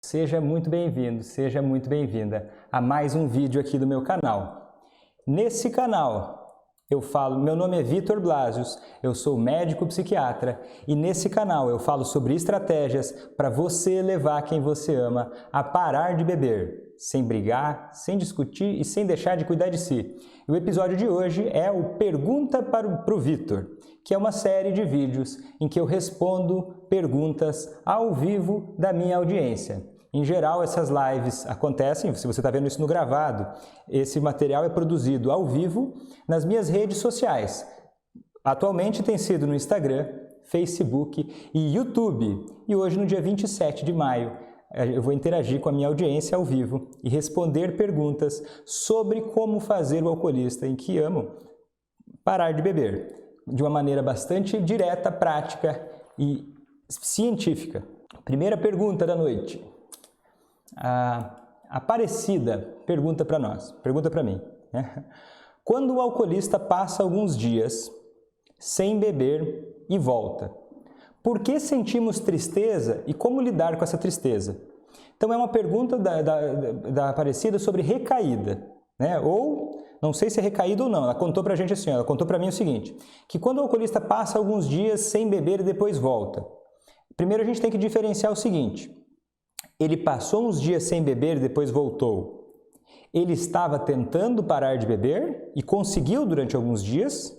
Seja muito bem-vindo, seja muito bem-vinda a mais um vídeo aqui do meu canal. Nesse canal meu nome é Vitor Blasius, eu sou médico psiquiatra e nesse canal eu falo sobre estratégias para você levar quem você ama a parar de beber, sem brigar, sem discutir e sem deixar de cuidar de si. E o episódio de hoje é o Pergunta para o Vitor, que é uma série de vídeos em que eu respondo perguntas ao vivo da minha audiência. Em geral, essas lives acontecem, se você está vendo isso no gravado, esse material é produzido ao vivo nas minhas redes sociais. Atualmente tem sido no Instagram, Facebook e YouTube. E hoje, no dia 27 de maio, eu vou interagir com a minha audiência ao vivo e responder perguntas sobre como fazer o alcoolista em que amo parar de beber, de uma maneira bastante direta, prática e científica. Primeira pergunta da noite. A Aparecida pergunta para nós, pergunta para mim, né? Quando o alcoolista passa alguns dias sem beber e volta, por que sentimos tristeza e como lidar com essa tristeza? Então é uma pergunta da Aparecida sobre recaída, né? Ou, não sei se é recaída ou não, ela contou para a gente assim, ela contou para mim o seguinte, que quando o alcoolista passa alguns dias sem beber e depois volta, primeiro a gente tem que diferenciar o seguinte: ele passou uns dias sem beber e depois voltou. Ele estava tentando parar de beber e conseguiu durante alguns dias?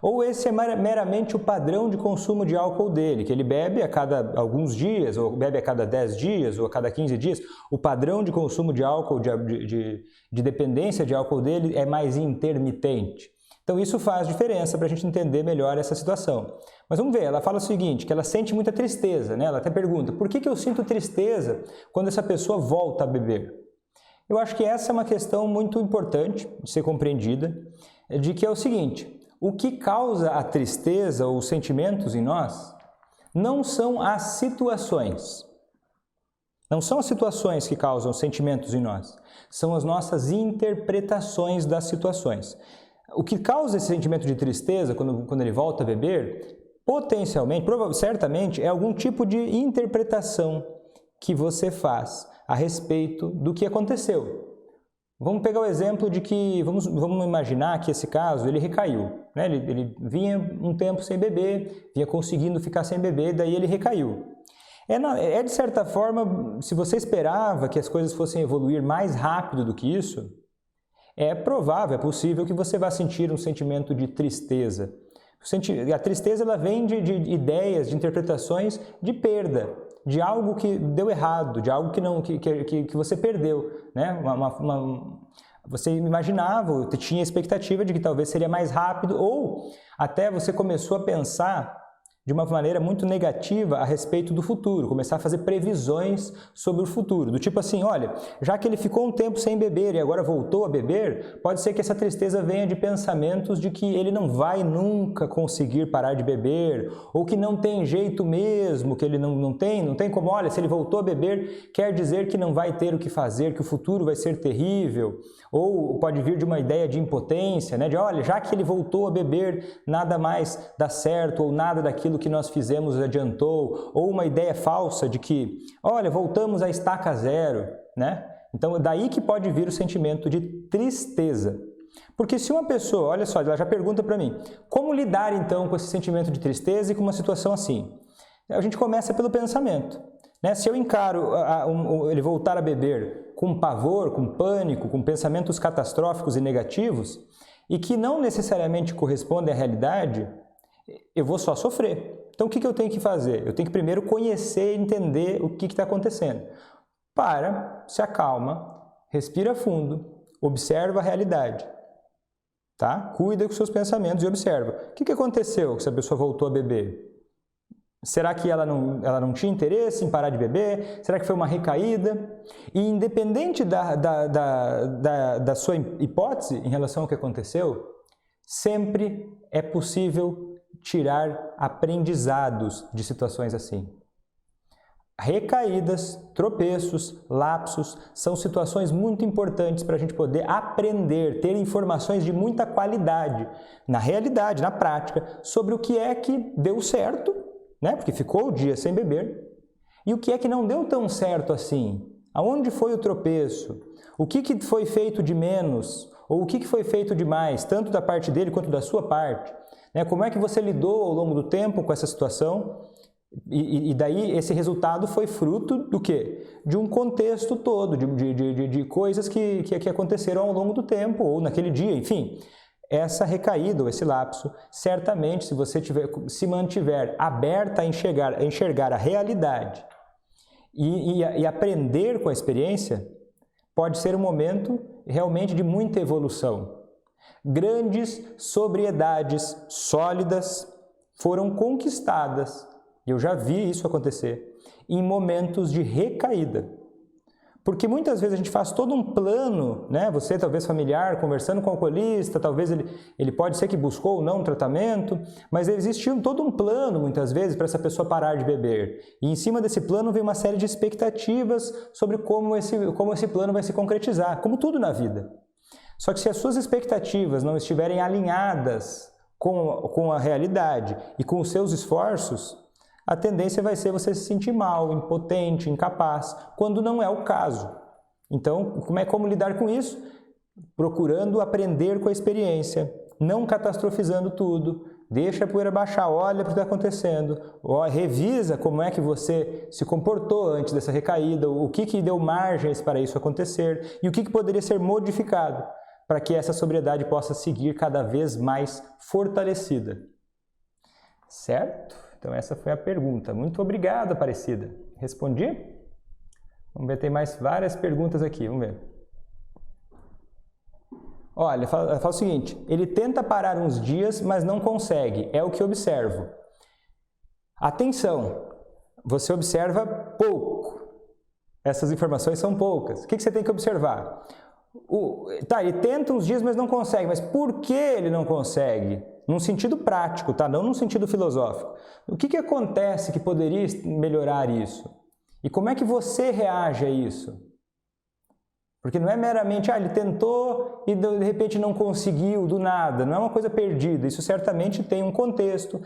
Ou esse é meramente o padrão de consumo de álcool dele, que ele bebe a cada alguns dias, ou bebe a cada 10 dias, ou a cada 15 dias? O padrão de consumo de álcool, de dependência de álcool dele é mais intermitente. Então isso faz diferença para a gente entender melhor essa situação. Mas vamos ver, ela fala o seguinte, que ela sente muita tristeza, né? Ela até pergunta, por que eu sinto tristeza quando essa pessoa volta a beber? Eu acho que essa é uma questão muito importante de ser compreendida, de que é o seguinte, o que causa a tristeza ou os sentimentos em nós não são as situações. Não são as situações que causam sentimentos em nós, são as nossas interpretações das situações. O que causa esse sentimento de tristeza quando ele volta a beber, potencialmente, certamente, é algum tipo de interpretação que você faz a respeito do que aconteceu. Vamos pegar o exemplo de que, vamos imaginar que esse caso, ele recaiu, né? Ele vinha um tempo sem beber, vinha conseguindo ficar sem beber, daí ele recaiu. É de certa forma, se você esperava que as coisas fossem evoluir mais rápido do que isso, é provável, é possível que você vá sentir um sentimento de tristeza. A tristeza ela vem de ideias, de interpretações de perda, de algo que deu errado, de algo que você perdeu, né? Você imaginava, tinha a expectativa de que talvez seria mais rápido, ou até você começou a pensar de uma maneira muito negativa a respeito do futuro, começar a fazer previsões sobre o futuro, do tipo assim, olha, já que ele ficou um tempo sem beber e agora voltou a beber, pode ser que essa tristeza venha de pensamentos de que ele não vai nunca conseguir parar de beber, ou que não tem jeito mesmo, que ele não tem como, olha, se ele voltou a beber, quer dizer que não vai ter o que fazer, que o futuro vai ser terrível, ou pode vir de uma ideia de impotência, né, de olha, já que ele voltou a beber, nada mais dá certo, ou nada daquilo que nós fizemos adiantou, ou uma ideia falsa de que, olha, voltamos à estaca zero, né? Então, daí que pode vir o sentimento de tristeza. Porque se uma pessoa, olha só, ela já pergunta para mim, como lidar então com esse sentimento de tristeza e com uma situação assim? A gente começa pelo pensamento, né? Se eu encaro ele voltar a beber com pavor, com pânico, com pensamentos catastróficos e negativos, e que não necessariamente correspondem à realidade, eu vou só sofrer. Então o que eu tenho que fazer? Eu tenho que primeiro conhecer e entender o que está acontecendo. Para, se acalma, respira fundo, observa a realidade. Tá? Cuida com seus pensamentos e observa. O que aconteceu que essa pessoa voltou a beber? Será que ela não tinha interesse em parar de beber? Será que foi uma recaída? E independente da sua hipótese em relação ao que aconteceu, sempre é possível tirar aprendizados de situações assim. Recaídas, tropeços, lapsos são situações muito importantes para a gente poder aprender, ter informações de muita qualidade na realidade, na prática, sobre o que é que deu certo, né? Porque ficou o dia sem beber, E o que é que não deu tão certo assim? Aonde foi o tropeço? O que foi feito de menos? Ou o que foi feito de mais, tanto da parte dele quanto da sua parte? Como é que você lidou ao longo do tempo com essa situação? E daí esse resultado foi fruto do quê? De um contexto todo, de coisas que aconteceram ao longo do tempo, ou naquele dia, enfim. Essa recaída, ou esse lapso, certamente, se você se mantiver aberta a enxergar a realidade e aprender com a experiência, pode ser um momento realmente de muita evolução. Grandes sobriedades sólidas foram conquistadas, e eu já vi isso acontecer, em momentos de recaída. Porque muitas vezes a gente faz todo um plano, né? Você talvez familiar, conversando com o alcoolista, talvez ele pode ser que buscou ou não um tratamento, mas existe todo um plano, muitas vezes, para essa pessoa parar de beber. E em cima desse plano vem uma série de expectativas sobre como esse plano vai se concretizar, como tudo na vida. Só que se as suas expectativas não estiverem alinhadas com a realidade e com os seus esforços, a tendência vai ser você se sentir mal, impotente, incapaz, quando não é o caso. Então, como lidar com isso? Procurando aprender com a experiência, não catastrofizando tudo, deixa a poeira baixar, olha para o que está acontecendo, revisa como é que você se comportou antes dessa recaída, o que deu margens para isso acontecer e o que poderia ser modificado para que essa sobriedade possa seguir cada vez mais fortalecida. Certo? Então essa foi a pergunta. Muito obrigado, Aparecida. Respondi? Vamos ver, tem mais várias perguntas aqui, vamos ver. Olha, fala o seguinte, ele tenta parar uns dias, mas não consegue, é o que observo. Atenção, você observa pouco. Essas informações são poucas. O que você tem que observar? Ele tenta uns dias, mas não consegue. Mas por que ele não consegue? Num sentido prático, tá? Não num sentido filosófico. O que acontece que poderia melhorar isso? E como é que você reage a isso? Porque não é meramente, ele tentou e de repente não conseguiu do nada, não é uma coisa perdida. Isso certamente tem um contexto,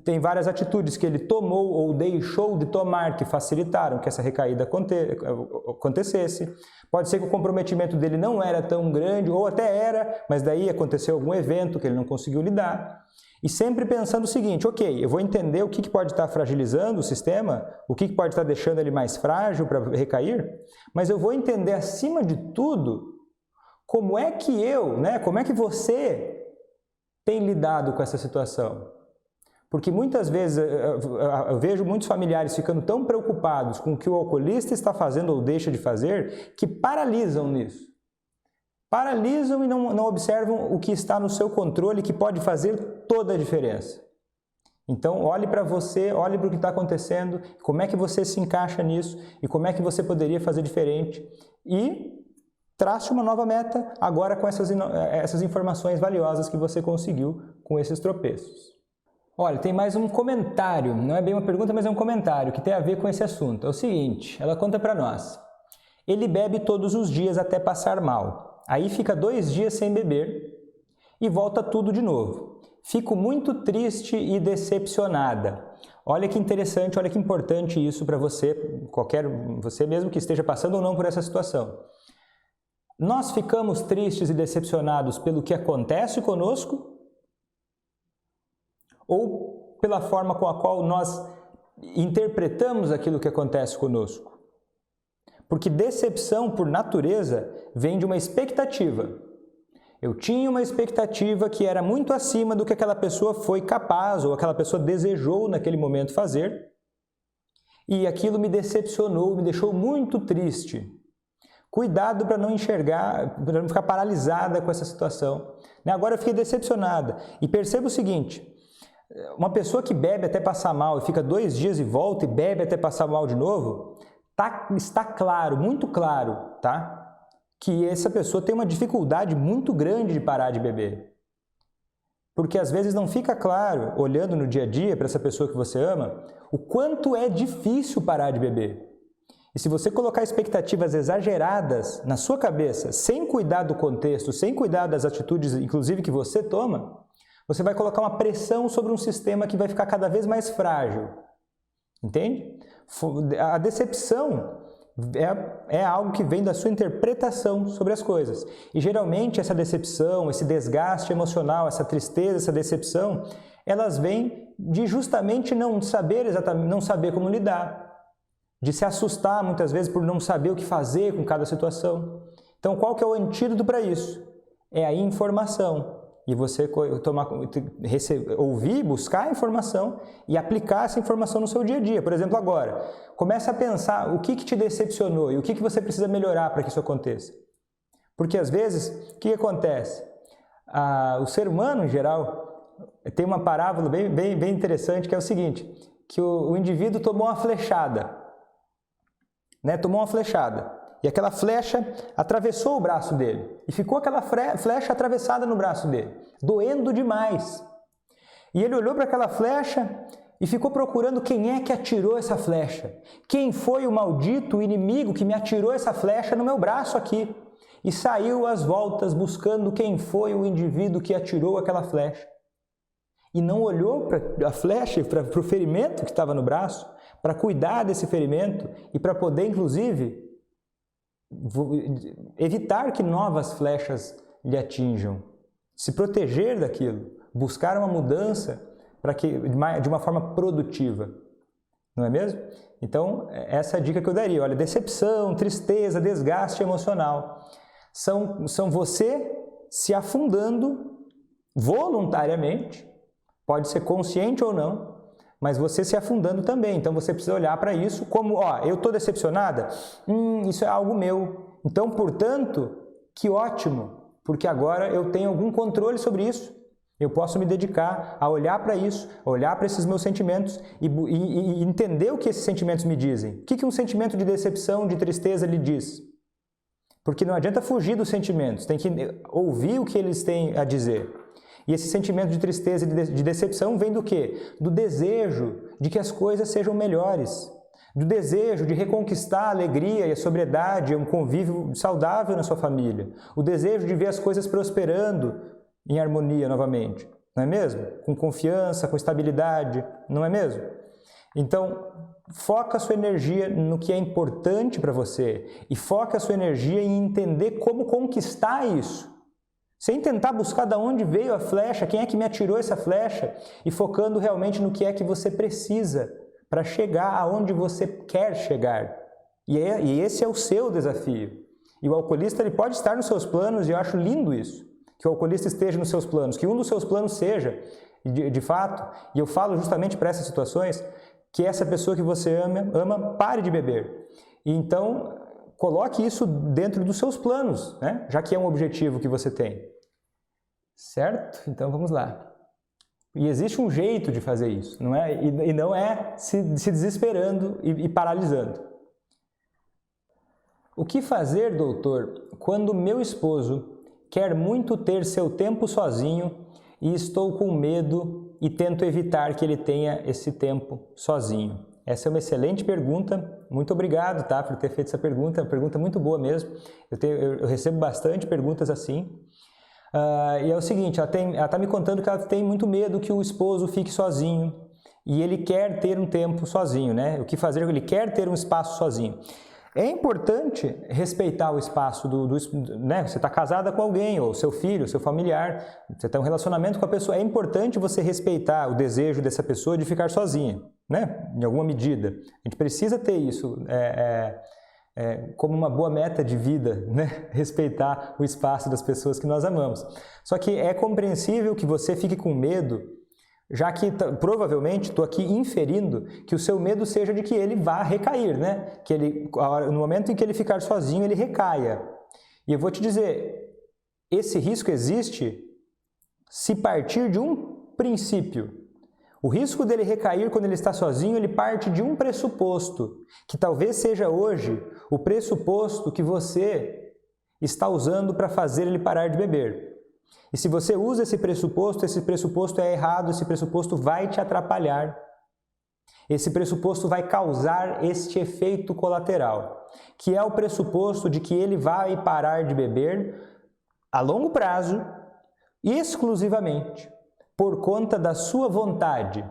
tem várias atitudes que ele tomou ou deixou de tomar que facilitaram que essa recaída acontecesse. Pode ser que o comprometimento dele não era tão grande, ou até era, mas daí aconteceu algum evento que ele não conseguiu lidar. E sempre pensando o seguinte, ok, eu vou entender o que pode estar fragilizando o sistema, o que pode estar deixando ele mais frágil para recair, mas eu vou entender acima de tudo como é que como é que você tem lidado com essa situação. Porque muitas vezes eu vejo muitos familiares ficando tão preocupados com o que o alcoolista está fazendo ou deixa de fazer, que paralisam nisso. Paralisam e não observam o que está no seu controle, que pode fazer toda a diferença. Então, olhe para você, olhe para o que está acontecendo, como é que você se encaixa nisso e como é que você poderia fazer diferente. E trace uma nova meta agora com essas informações valiosas que você conseguiu com esses tropeços. Olha, tem mais um comentário, não é bem uma pergunta, mas é um comentário que tem a ver com esse assunto. É o seguinte, ela conta para nós. Ele bebe todos os dias até passar mal. Aí fica 2 dias sem beber e volta tudo de novo. Fico muito triste e decepcionada. Olha que interessante, olha que importante isso para você, você mesmo que esteja passando ou não por essa situação. Nós ficamos tristes e decepcionados pelo que acontece conosco ou pela forma com a qual nós interpretamos aquilo que acontece conosco? Porque decepção, por natureza, vem de uma expectativa. Eu tinha uma expectativa que era muito acima do que aquela pessoa foi capaz ou aquela pessoa desejou naquele momento fazer. E aquilo me decepcionou, me deixou muito triste. Cuidado para não enxergar, para não ficar paralisada com essa situação. Agora eu fiquei decepcionada. E perceba o seguinte, uma pessoa que bebe até passar mal e fica 2 dias e volta e bebe até passar mal de novo, está claro, muito claro, tá? Que essa pessoa tem uma dificuldade muito grande de parar de beber. Porque às vezes não fica claro, olhando no dia a dia para essa pessoa que você ama, o quanto é difícil parar de beber. E se você colocar expectativas exageradas na sua cabeça, sem cuidar do contexto, sem cuidar das atitudes, inclusive que você toma, você vai colocar uma pressão sobre um sistema que vai ficar cada vez mais frágil. entende? A decepção é algo que vem da sua interpretação sobre as coisas. E geralmente essa decepção, esse desgaste emocional, essa tristeza, essa decepção, elas vêm de justamente não saber exatamente, não saber como lidar, de se assustar muitas vezes por não saber o que fazer com cada situação. Então, qual que é o antídoto para isso? É a informação. E você ouvir, buscar a informação e aplicar essa informação no seu dia a dia. Por exemplo, agora, comece a pensar o que te decepcionou e o que você precisa melhorar para que isso aconteça. Porque às vezes, o que acontece? O ser humano, em geral, tem uma parábola bem interessante que é o seguinte, que o indivíduo tomou uma flechada, né? Tomou uma flechada. E aquela flecha atravessou o braço dele. E ficou aquela flecha atravessada no braço dele, doendo demais. E ele olhou para aquela flecha e ficou procurando quem é que atirou essa flecha. Quem foi o maldito inimigo que me atirou essa flecha no meu braço aqui? E saiu às voltas buscando quem foi o indivíduo que atirou aquela flecha. E não olhou para a flecha, para o ferimento que estava no braço, para cuidar desse ferimento e para poder, inclusive, evitar que novas flechas lhe atinjam, se proteger daquilo, buscar uma mudança de uma forma produtiva, não é mesmo? Então, essa é a dica que eu daria. Olha, decepção, tristeza, desgaste emocional são você se afundando voluntariamente, pode ser consciente ou não, mas você se afundando também. Então você precisa olhar para isso como, eu estou decepcionada? Isso é algo meu. Então, portanto, que ótimo, porque agora eu tenho algum controle sobre isso. Eu posso me dedicar a olhar para isso, a olhar para esses meus sentimentos e entender o que esses sentimentos me dizem. O que um sentimento de decepção, de tristeza lhe diz? Porque não adianta fugir dos sentimentos, tem que ouvir o que eles têm a dizer. E esse sentimento de tristeza e de decepção vem do quê? Do desejo de que as coisas sejam melhores, do desejo de reconquistar a alegria e a sobriedade, um convívio saudável na sua família, o desejo de ver as coisas prosperando em harmonia novamente, não é mesmo? Com confiança, com estabilidade, não é mesmo? Então, foca a sua energia no que é importante para você e foca a sua energia em entender como conquistar isso. Sem tentar buscar de onde veio a flecha, quem é que me atirou essa flecha, e focando realmente no que é que você precisa para chegar aonde você quer chegar. E esse é o seu desafio. E o alcoolista ele pode estar nos seus planos, e eu acho lindo isso, que o alcoolista esteja nos seus planos, que um dos seus planos seja, de fato, e eu falo justamente para essas situações, que essa pessoa que você ama pare de beber. E então, coloque isso dentro dos seus planos, né? Já que é um objetivo que você tem. Certo? Então vamos lá. E existe um jeito de fazer isso, não é? E não é se desesperando e paralisando. O que fazer, doutor, quando meu esposo quer muito ter seu tempo sozinho e estou com medo e tento evitar que ele tenha esse tempo sozinho? Essa é uma excelente pergunta. Muito obrigado, tá, por ter feito essa pergunta. É uma pergunta muito boa mesmo. Eu recebo bastante perguntas assim. E é o seguinte, ela está me contando que ela tem muito medo que o esposo fique sozinho e ele quer ter um tempo sozinho, né? O que fazer? Ele quer ter um espaço sozinho. É importante respeitar o espaço né? Você está casada com alguém, ou seu filho, seu familiar, você tem um relacionamento com a pessoa. É importante você respeitar o desejo dessa pessoa de ficar sozinha, né? Em alguma medida. A gente precisa ter isso como uma boa meta de vida, né? Respeitar o espaço das pessoas que nós amamos. Só que é compreensível que você fique com medo, já que provavelmente estou aqui inferindo que o seu medo seja de que ele vá recair, né? Que no momento em que ele ficar sozinho, ele recaia. E eu vou te dizer, esse risco existe se partir de um princípio. O risco dele recair quando ele está sozinho, ele parte de um pressuposto, que talvez seja hoje o pressuposto que você está usando para fazer ele parar de beber. E se você usa esse pressuposto é errado, esse pressuposto vai te atrapalhar. Esse pressuposto vai causar este efeito colateral, que é o pressuposto de que ele vai parar de beber a longo prazo, exclusivamente, por conta da sua vontade.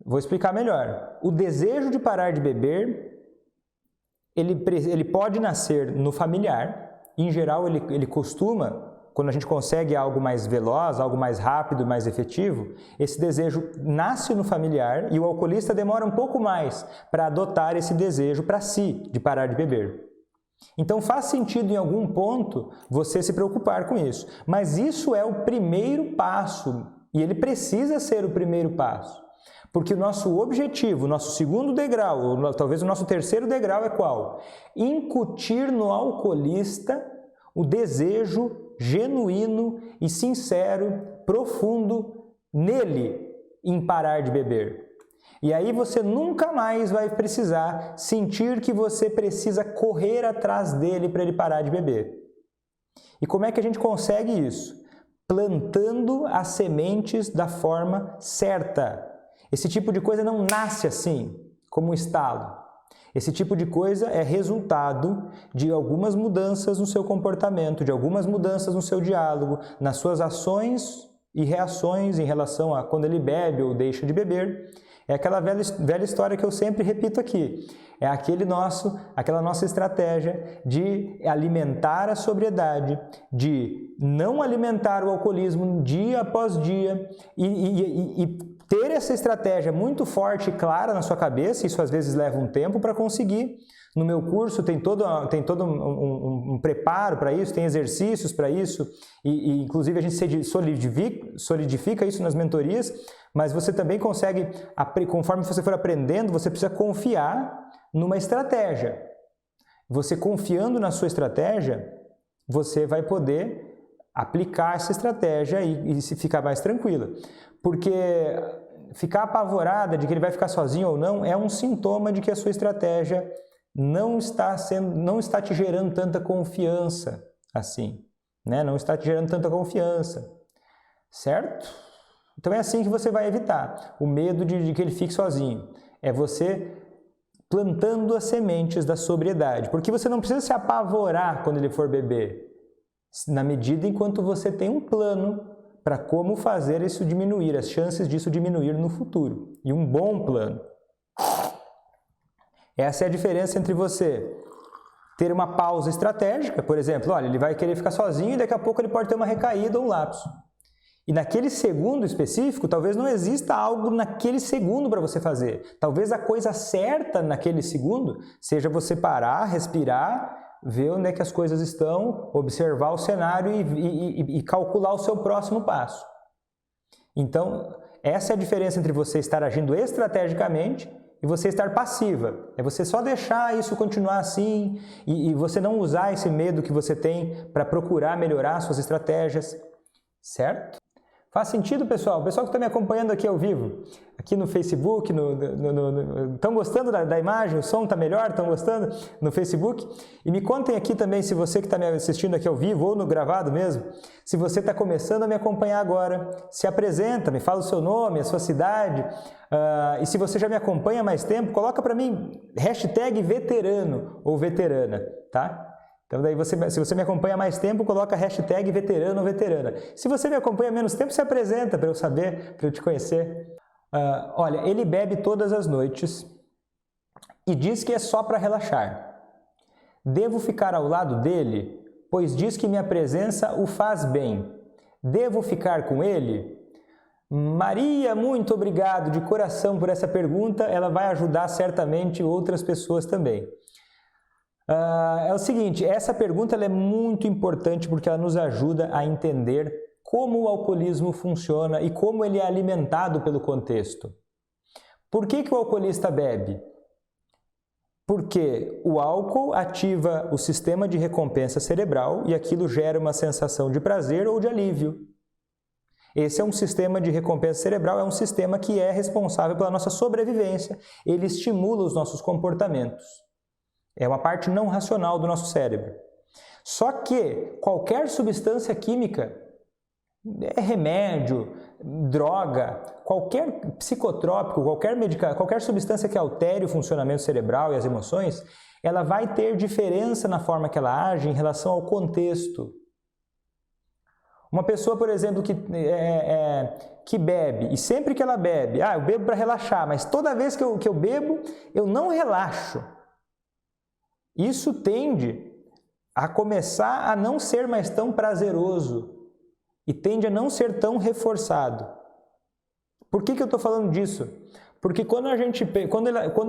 Vou explicar melhor. O desejo de parar de beber, ele pode nascer no familiar. Em geral, ele costuma, quando a gente consegue algo mais veloz, algo mais rápido, mais efetivo, esse desejo nasce no familiar e o alcoolista demora um pouco mais para adotar esse desejo para si, de parar de beber. Então faz sentido em algum ponto você se preocupar com isso, mas isso é o primeiro passo e ele precisa ser o primeiro passo, porque o nosso objetivo, o nosso segundo degrau, ou talvez o nosso terceiro degrau é qual? Incutir no alcoolista o desejo genuíno e sincero, profundo nele em parar de beber. E aí você nunca mais vai precisar sentir que você precisa correr atrás dele para ele parar de beber. E como é que a gente consegue isso? Plantando as sementes da forma certa. Esse tipo de coisa não nasce assim, como um estalo. Esse tipo de coisa é resultado de algumas mudanças no seu comportamento, de algumas mudanças no seu diálogo, nas suas ações e reações em relação a quando ele bebe ou deixa de beber. É aquela velha história que eu sempre repito aqui. É aquela nossa estratégia de alimentar a sobriedade, de não alimentar o alcoolismo dia após dia e ter essa estratégia muito forte e clara na sua cabeça. Isso às vezes leva um tempo para conseguir. No meu curso tem todo um preparo para isso, tem exercícios para isso, e inclusive a gente solidifica isso nas mentorias, mas você também consegue, conforme você for aprendendo, você precisa confiar numa estratégia. Você confiando na sua estratégia, você vai poder aplicar essa estratégia e se ficar mais tranquila. Porque ficar apavorada de que ele vai ficar sozinho ou não é um sintoma de que a sua estratégia não está te gerando tanta confiança assim, né? Não está te gerando tanta confiança, certo? Então é assim que você vai evitar o medo de que ele fique sozinho. É você plantando as sementes da sobriedade, porque você não precisa se apavorar quando ele for beber, na medida enquanto você tem um plano para como fazer isso diminuir, as chances disso diminuir no futuro, e um bom plano. Essa é a diferença entre você ter uma pausa estratégica, por exemplo, olha, ele vai querer ficar sozinho e daqui a pouco ele pode ter uma recaída ou um lapso. E naquele segundo específico, talvez não exista algo naquele segundo para você fazer. Talvez a coisa certa naquele segundo seja você parar, respirar, ver onde é que as coisas estão, observar o cenário e calcular o seu próximo passo. Então, essa é a diferença entre você estar agindo estrategicamente e você estar passiva. É você só deixar isso continuar assim e você não usar esse medo que você tem para procurar melhorar suas estratégias, certo? Faz sentido, pessoal? O pessoal que está me acompanhando aqui ao vivo, aqui no Facebook, estão gostando da imagem? O som está melhor? Estão gostando no Facebook? E me contem aqui também, se você que está me assistindo aqui ao vivo ou no gravado mesmo, se você está começando a me acompanhar agora, se apresenta, me fala o seu nome, a sua cidade, e se você já me acompanha há mais tempo, coloca para mim #veterano ou veterana, tá? Então daí se você me acompanha há mais tempo, coloca #veterano ou veterana. Se você me acompanha há menos tempo, se apresenta para eu saber, para eu te conhecer. Olha, ele bebe todas as noites e diz que é só para relaxar. Devo ficar ao lado dele, pois diz que minha presença o faz bem. Devo ficar com ele? Maria, muito obrigado de coração por essa pergunta. Ela vai ajudar certamente outras pessoas também. É o seguinte, essa pergunta ela é muito importante porque ela nos ajuda a entender como o alcoolismo funciona e como ele é alimentado pelo contexto. Por que o alcoolista bebe? Porque o álcool ativa o sistema de recompensa cerebral e aquilo gera uma sensação de prazer ou de alívio. Esse é um sistema de recompensa cerebral, é um sistema que é responsável pela nossa sobrevivência. Ele estimula os nossos comportamentos. É uma parte não racional do nosso cérebro. Só que qualquer substância química, remédio, droga, qualquer psicotrópico, qualquer substância que altere o funcionamento cerebral e as emoções, ela vai ter diferença na forma que ela age em relação ao contexto. Uma pessoa, por exemplo, que bebe, e sempre que ela bebe, eu bebo para relaxar, mas toda vez que eu bebo, eu não relaxo. Isso tende a começar a não ser mais tão prazeroso e tende a não ser tão reforçado. Por que eu estou falando disso? Porque quando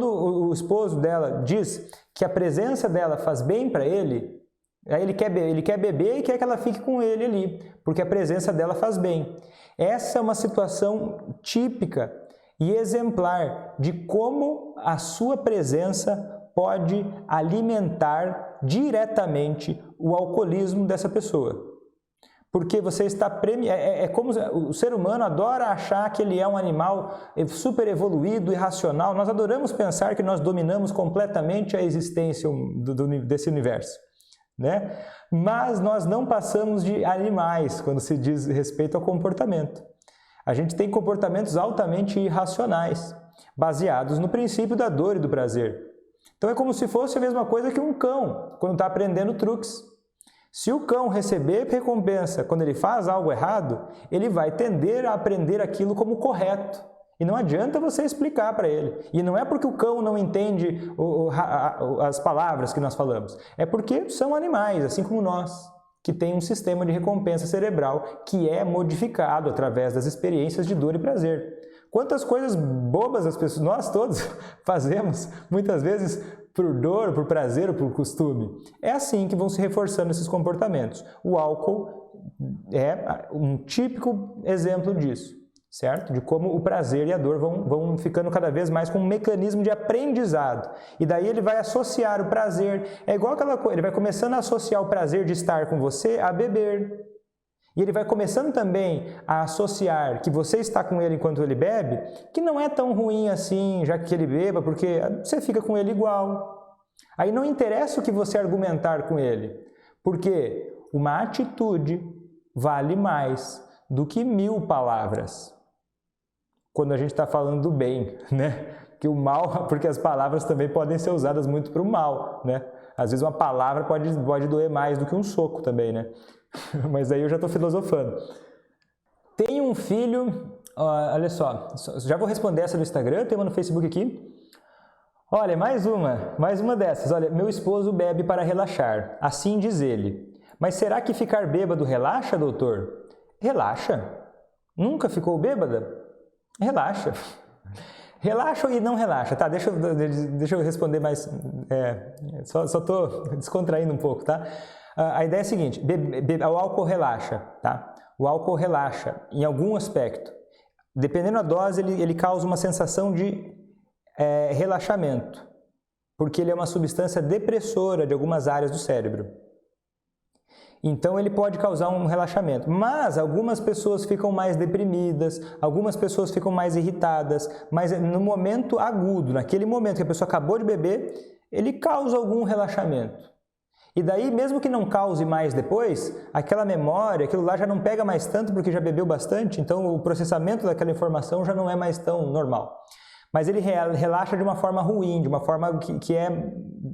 o esposo dela diz que a presença dela faz bem para ele, aí ele quer beber e quer que ela fique com ele ali, porque a presença dela faz bem. Essa é uma situação típica e exemplar de como a sua presença pode alimentar diretamente o alcoolismo dessa pessoa. Porque você está como o ser humano adora achar que ele é um animal super evoluído e racional. Nós adoramos pensar que nós dominamos completamente a existência desse universo, né? Mas nós não passamos de animais quando se diz respeito ao comportamento. A gente tem comportamentos altamente irracionais, baseados no princípio da dor e do prazer. Então é como se fosse a mesma coisa que um cão, quando está aprendendo truques. Se o cão receber recompensa quando ele faz algo errado, ele vai tender a aprender aquilo como correto. E não adianta você explicar para ele. E não é porque o cão não entende as palavras que nós falamos. É porque são animais, assim como nós, que tem um sistema de recompensa cerebral que é modificado através das experiências de dor e prazer. Quantas coisas bobas as pessoas, nós todos, fazemos, muitas vezes por dor, por prazer ou por costume. É assim que vão se reforçando esses comportamentos. O álcool é um típico exemplo disso, certo? De como o prazer e a dor vão ficando cada vez mais com um mecanismo de aprendizado. E daí ele vai associar o prazer, é igual aquela coisa, ele vai começando a associar o prazer de estar com você a beber. E ele vai começando também a associar que você está com ele enquanto ele bebe, que não é tão ruim assim, já que ele beba, porque você fica com ele igual. Aí não interessa o que você argumentar com ele, porque uma atitude vale mais do que 1000 palavras. Quando a gente está falando do bem, né? Que o mal, porque as palavras também podem ser usadas muito para o mal, né? Às vezes uma palavra pode doer mais do que um soco também, né? Mas aí eu já estou filosofando. Tem um filho, olha só, já vou responder essa no Instagram, tem uma no Facebook aqui. Olha, mais uma dessas. Olha, meu esposo bebe para relaxar, assim diz ele. Mas será que ficar bêbado relaxa, doutor? Relaxa. Nunca ficou bêbada? Relaxa. Relaxa e não relaxa, tá? Deixa eu responder mais, só estou descontraindo um pouco, tá? A ideia é a seguinte, o álcool relaxa, tá? O álcool relaxa em algum aspecto. Dependendo da dose, ele causa uma sensação de relaxamento, porque ele é uma substância depressora de algumas áreas do cérebro. Então ele pode causar um relaxamento, mas algumas pessoas ficam mais deprimidas, algumas pessoas ficam mais irritadas, mas no momento agudo, naquele momento que a pessoa acabou de beber, ele causa algum relaxamento. E daí, mesmo que não cause mais depois, aquela memória, aquilo lá já não pega mais tanto porque já bebeu bastante, então o processamento daquela informação já não é mais tão normal. Mas ele relaxa de uma forma ruim, de uma forma que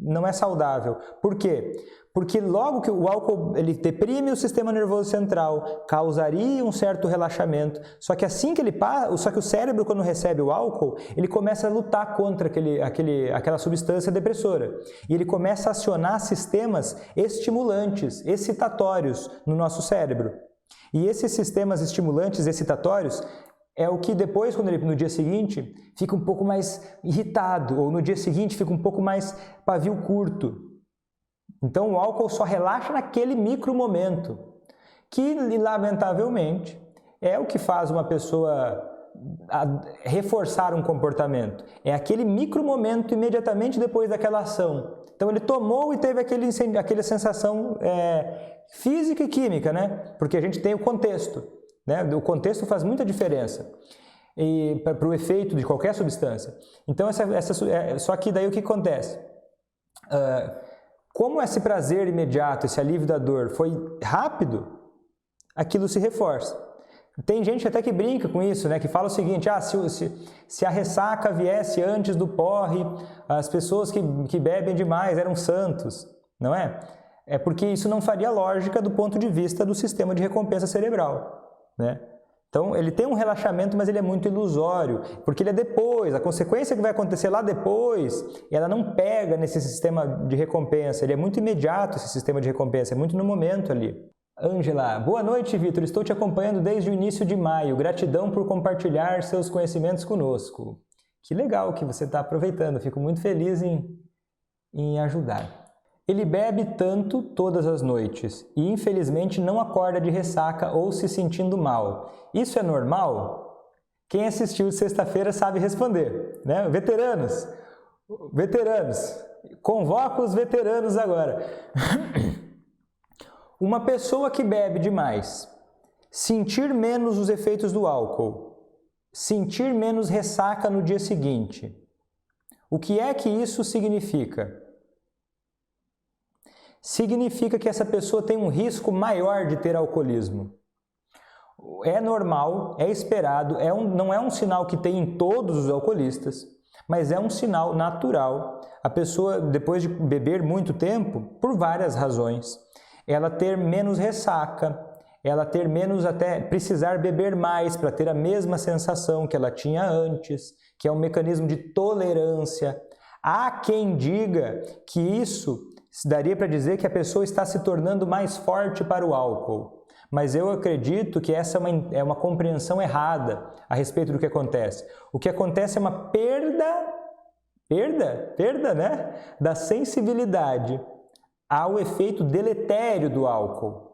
não é saudável. Por quê? Porque logo que o álcool ele deprime o sistema nervoso central, causaria um certo relaxamento. Só que assim que ele passa, só que o cérebro quando recebe o álcool, ele começa a lutar contra aquela substância depressora. E ele começa a acionar sistemas estimulantes, excitatórios no nosso cérebro. E esses sistemas estimulantes, excitatórios, é o que depois, quando ele no dia seguinte, fica um pouco mais irritado, ou no dia seguinte fica um pouco mais pavio curto. Então o álcool só relaxa naquele micro momento, que lamentavelmente é o que faz uma pessoa reforçar um comportamento. É aquele micro momento imediatamente depois daquela ação. Então ele tomou e teve aquela sensação física e química, né? Porque a gente tem o contexto, né? O contexto faz muita diferença para o efeito de qualquer substância. Então só que daí o que acontece? Como esse prazer imediato, esse alívio da dor foi rápido, aquilo se reforça. Tem gente até que brinca com isso, né? Que fala o seguinte, se a ressaca viesse antes do porre, as pessoas que bebem demais eram santos, não é? é porque isso não faria lógica do ponto de vista do sistema de recompensa cerebral, né? Então, ele tem um relaxamento, mas ele é muito ilusório, porque ele é depois, a consequência que vai acontecer lá depois, ela não pega nesse sistema de recompensa, ele é muito imediato esse sistema de recompensa, é muito no momento ali. Ângela, boa noite, Vitor, estou te acompanhando desde o início de maio, gratidão por compartilhar seus conhecimentos conosco. Que legal que você está aproveitando, fico muito feliz em ajudar. Ele bebe tanto todas as noites e infelizmente não acorda de ressaca ou se sentindo mal. Isso é normal? Quem assistiu de sexta-feira sabe responder, né? Veteranos, convoco os veteranos agora. Uma pessoa que bebe demais, sentir menos os efeitos do álcool, sentir menos ressaca no dia seguinte. O que é que isso significa? Significa que essa pessoa tem um risco maior de ter alcoolismo. É normal, é esperado, não é um sinal que tem em todos os alcoolistas, mas é um sinal natural. A pessoa, depois de beber muito tempo, por várias razões, ela ter menos ressaca, ela ter menos até precisar beber mais para ter a mesma sensação que ela tinha antes, que é um mecanismo de tolerância. Há quem diga que isso daria para dizer que a pessoa está se tornando mais forte para o álcool. Mas eu acredito que essa é uma compreensão errada a respeito do que acontece. O que acontece é uma perda, né, da sensibilidade ao efeito deletério do álcool.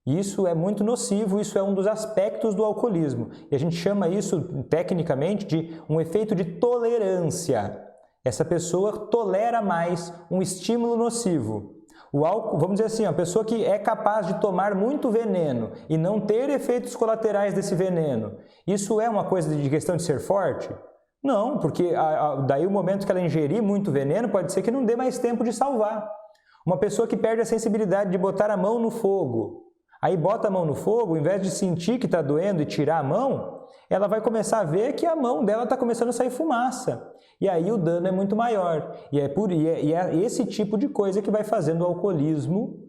Isso é muito nocivo, isso é um dos aspectos do alcoolismo. E a gente chama isso, tecnicamente, de um efeito de tolerância. Essa pessoa tolera mais um estímulo nocivo. O álcool, vamos dizer assim, a pessoa que é capaz de tomar muito veneno e não ter efeitos colaterais desse veneno, isso é uma coisa de questão de ser forte? Não, porque daí o momento que ela ingerir muito veneno pode ser que não dê mais tempo de salvar. Uma pessoa que perde a sensibilidade de botar a mão no fogo, aí bota a mão no fogo, ao invés de sentir que está doendo e tirar a mão, ela vai começar a ver que a mão dela está começando a sair fumaça. E aí o dano é muito maior. E é esse tipo de coisa que vai fazendo o alcoolismo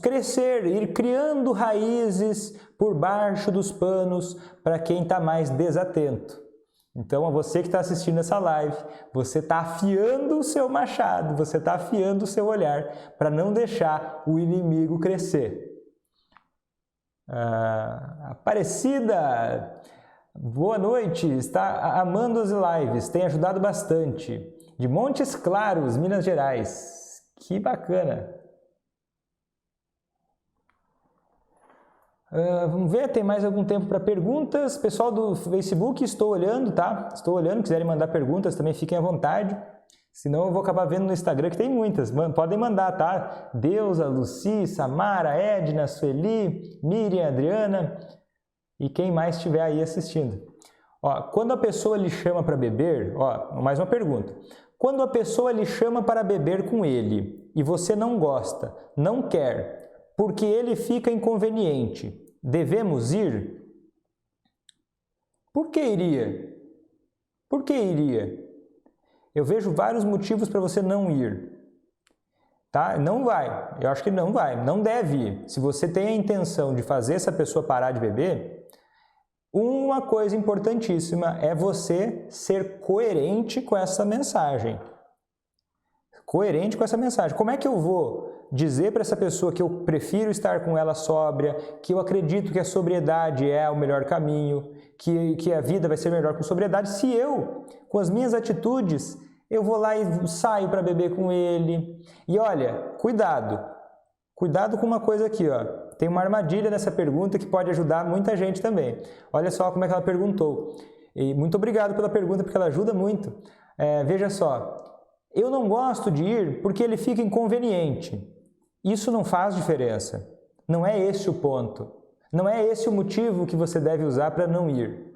crescer, ir criando raízes por baixo dos panos para quem está mais desatento. Então, a você que está assistindo essa live, você está afiando o seu machado, você está afiando o seu olhar para não deixar o inimigo crescer. Aparecida, boa noite, está amando as lives, tem ajudado bastante. De Montes Claros, Minas Gerais, que bacana. Vamos ver, tem mais algum tempo para perguntas. Pessoal do Facebook, estou olhando, tá? Estou olhando, quiserem mandar perguntas também fiquem à vontade. Senão eu vou acabar vendo no Instagram que tem muitas. Podem mandar, tá? Deusa, Luci, Samara, Edna, Sueli, Miriam, Adriana e quem mais estiver aí assistindo. Ó, quando a pessoa lhe chama para beber, ó, mais uma pergunta. Quando a pessoa lhe chama para beber com ele e você não gosta, não quer, porque ele fica inconveniente, devemos ir? Por que iria? Por que iria? Eu vejo vários motivos para você não ir. Tá? Não vai. Eu acho que não vai. Não deve ir. Se você tem a intenção de fazer essa pessoa parar de beber, uma coisa importantíssima é você ser coerente com essa mensagem. Coerente com essa mensagem. Como é que eu vou dizer para essa pessoa que eu prefiro estar com ela sóbria, que eu acredito que a sobriedade é o melhor caminho, que a vida vai ser melhor com sobriedade, se eu, com as minhas atitudes, eu vou lá e saio para beber com ele? E olha, cuidado com uma coisa aqui, ó. Tem uma armadilha nessa pergunta que pode ajudar muita gente também. Olha só como é que ela perguntou. E muito obrigado pela pergunta, porque ela ajuda muito. Veja só, eu não gosto de ir porque ele fica inconveniente. Isso não faz diferença. Não é esse o ponto. Não é esse o motivo que você deve usar para não ir.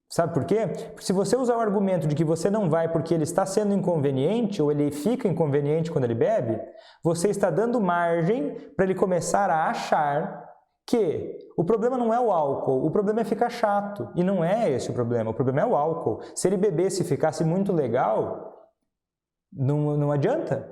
Sabe por quê? Porque se você usar o argumento de que você não vai porque ele está sendo inconveniente ou ele fica inconveniente quando ele bebe, você está dando margem para ele começar a achar que o problema não é o álcool, o problema é ficar chato. E não é esse o problema é o álcool. Se ele bebesse e ficasse muito legal, não adianta.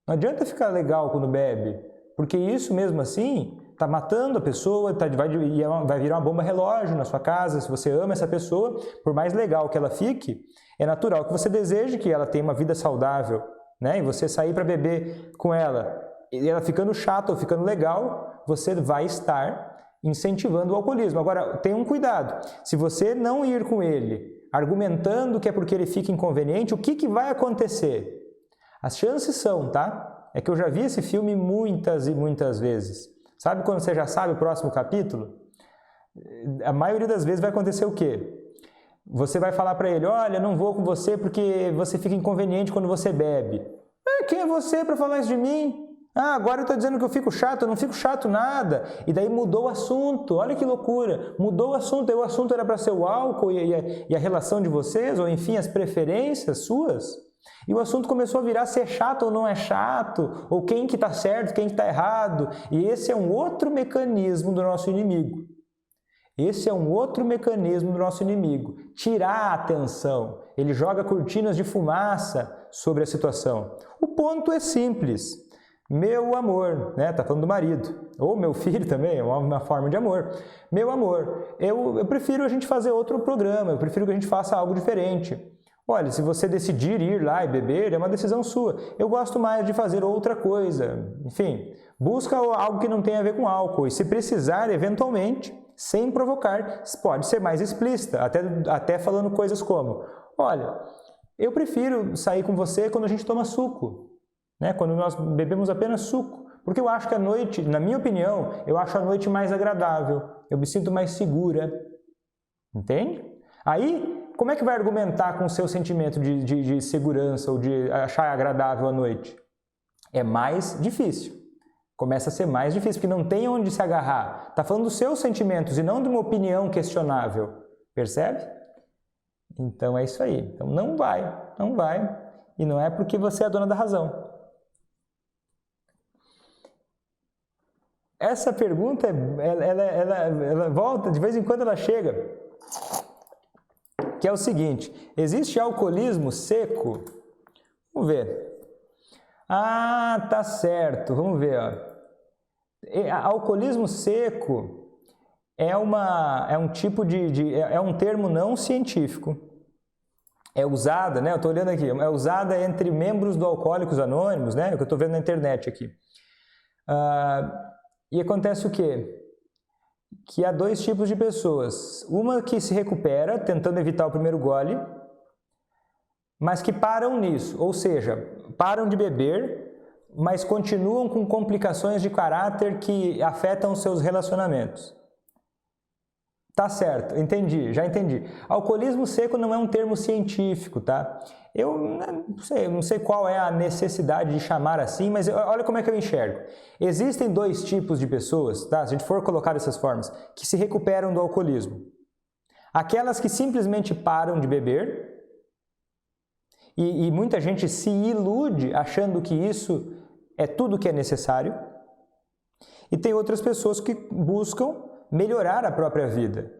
Não adianta ficar legal quando bebe, porque isso mesmo assim está matando a pessoa, vai virar uma bomba relógio na sua casa. Se você ama essa pessoa, por mais legal que ela fique, é natural que você deseje que ela tenha uma vida saudável, né? E você sair para beber com ela, e ela ficando chata ou ficando legal, você vai estar incentivando o alcoolismo. Agora, tenha um cuidado. Se você não ir com ele argumentando que é porque ele fica inconveniente, o que vai acontecer? As chances são, tá? É que eu já vi esse filme muitas e muitas vezes. Sabe quando você já sabe o próximo capítulo? A maioria das vezes vai acontecer o quê? Você vai falar para ele, olha, não vou com você porque você fica inconveniente quando você bebe. Quem é você para falar isso de mim? Agora eu estou dizendo que eu fico chato, eu não fico chato nada. E daí mudou o assunto, olha que loucura. Mudou o assunto, aí o assunto era para ser o álcool e a relação de vocês, ou enfim, as preferências suas. E o assunto começou a virar se é chato ou não é chato, ou quem que está certo, quem que está errado. E esse é um outro mecanismo do nosso inimigo. Esse é um outro mecanismo do nosso inimigo. Tirar a atenção. Ele joga cortinas de fumaça sobre a situação. O ponto é simples. Meu amor, né? Tá falando do marido. Ou meu filho também, é uma forma de amor. Meu amor, eu prefiro a gente fazer outro programa, eu prefiro que a gente faça algo diferente. Olha, se você decidir ir lá e beber, é uma decisão sua. Eu gosto mais de fazer outra coisa. Enfim, busca algo que não tenha a ver com álcool. E se precisar, eventualmente, sem provocar, pode ser mais explícita, até falando coisas como, olha, eu prefiro sair com você quando a gente toma suco, né? Quando nós bebemos apenas suco. Porque eu acho que a noite, na minha opinião, eu acho a noite mais agradável. Eu me sinto mais segura. Entende? Aí, como é que vai argumentar com o seu sentimento de segurança ou de achar agradável a noite? É mais difícil. Começa a ser mais difícil, porque não tem onde se agarrar. Está falando dos seus sentimentos e não de uma opinião questionável. Percebe? Então é isso aí. Então não vai. E não é porque você é a dona da razão. Essa pergunta, ela volta, de vez em quando ela chega. Que é o seguinte, existe alcoolismo seco? Vamos ver. Tá certo, vamos ver. Alcoolismo seco é um tipo é um termo não científico. É usada, né? Eu estou olhando aqui, é usada entre membros do Alcoólicos Anônimos, né? É o que eu estou vendo na internet aqui. E acontece o quê? Que há dois tipos de pessoas. Uma que se recupera, tentando evitar o primeiro gole, mas que param nisso, ou seja, param de beber, mas continuam com complicações de caráter que afetam seus relacionamentos. Tá certo, entendi, já entendi. Alcoolismo seco não é um termo científico, tá? Eu não sei qual é a necessidade de chamar assim, mas olha como é que eu enxergo. Existem dois tipos de pessoas, tá? Se a gente for colocar dessas formas, que se recuperam do alcoolismo. Aquelas que simplesmente param de beber, e muita gente se ilude achando que isso é tudo que é necessário. E tem outras pessoas que buscam melhorar a própria vida.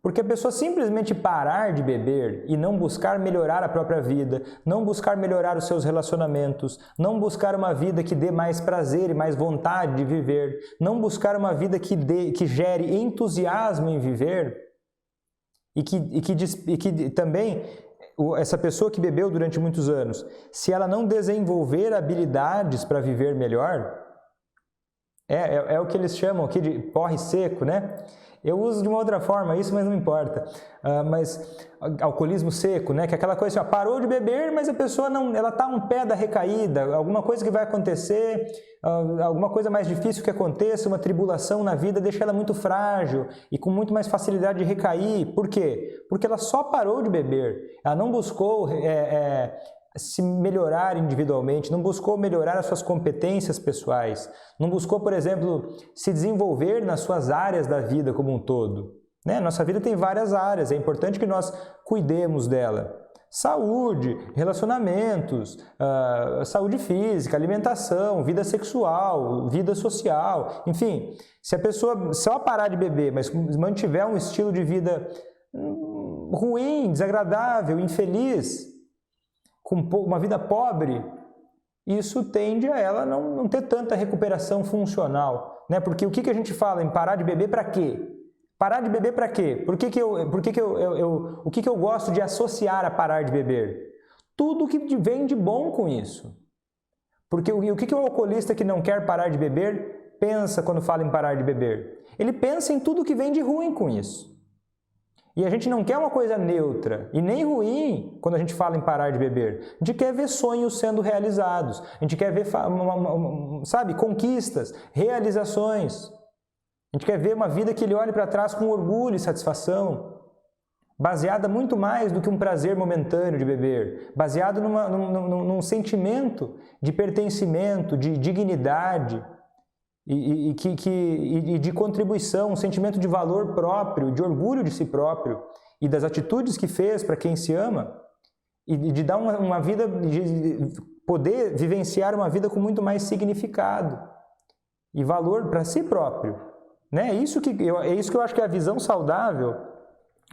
Porque a pessoa simplesmente parar de beber e não buscar melhorar a própria vida, não buscar melhorar os seus relacionamentos, não buscar uma vida que dê mais prazer e mais vontade de viver, não buscar uma vida que gere entusiasmo em viver e que também essa pessoa que bebeu durante muitos anos, se ela não desenvolver habilidades para viver melhor, é o que eles chamam aqui de porre seco, né? Eu uso de uma outra forma isso, mas não importa. Mas alcoolismo seco, né? Que é aquela coisa assim, parou de beber, mas a pessoa ela está um pé da recaída, alguma coisa que vai acontecer, alguma coisa mais difícil que aconteça, uma tribulação na vida deixa ela muito frágil e com muito mais facilidade de recair. Por quê? Porque ela só parou de beber, ela não buscou se melhorar individualmente, não buscou melhorar as suas competências pessoais, não buscou, por exemplo, se desenvolver nas suas áreas da vida como um todo. Né? Nossa vida tem várias áreas, é importante que nós cuidemos dela. Saúde, relacionamentos, saúde física, alimentação, vida sexual, vida social, enfim. Se a pessoa só parar de beber, mas mantiver um estilo de vida ruim, desagradável, infeliz, com uma vida pobre, isso tende a ela não ter tanta recuperação funcional, né? Porque o que a gente fala em parar de beber para quê? Parar de beber para quê? O que eu gosto de associar a parar de beber? Tudo que vem de bom com isso. Porque o que o alcoolista que não quer parar de beber pensa quando fala em parar de beber? Ele pensa em tudo que vem de ruim com isso. E a gente não quer uma coisa neutra e nem ruim quando a gente fala em parar de beber. A gente quer ver sonhos sendo realizados. A gente quer ver, sabe, conquistas, realizações. A gente quer ver uma vida que ele olhe para trás com orgulho e satisfação, baseada muito mais do que um prazer momentâneo de beber, baseado num sentimento de pertencimento, de dignidade e de contribuição, um sentimento de valor próprio, de orgulho de si próprio e das atitudes que fez para quem se ama e de dar uma vida, de poder vivenciar uma vida com muito mais significado e valor para si próprio. Né? É isso que eu acho que é a visão saudável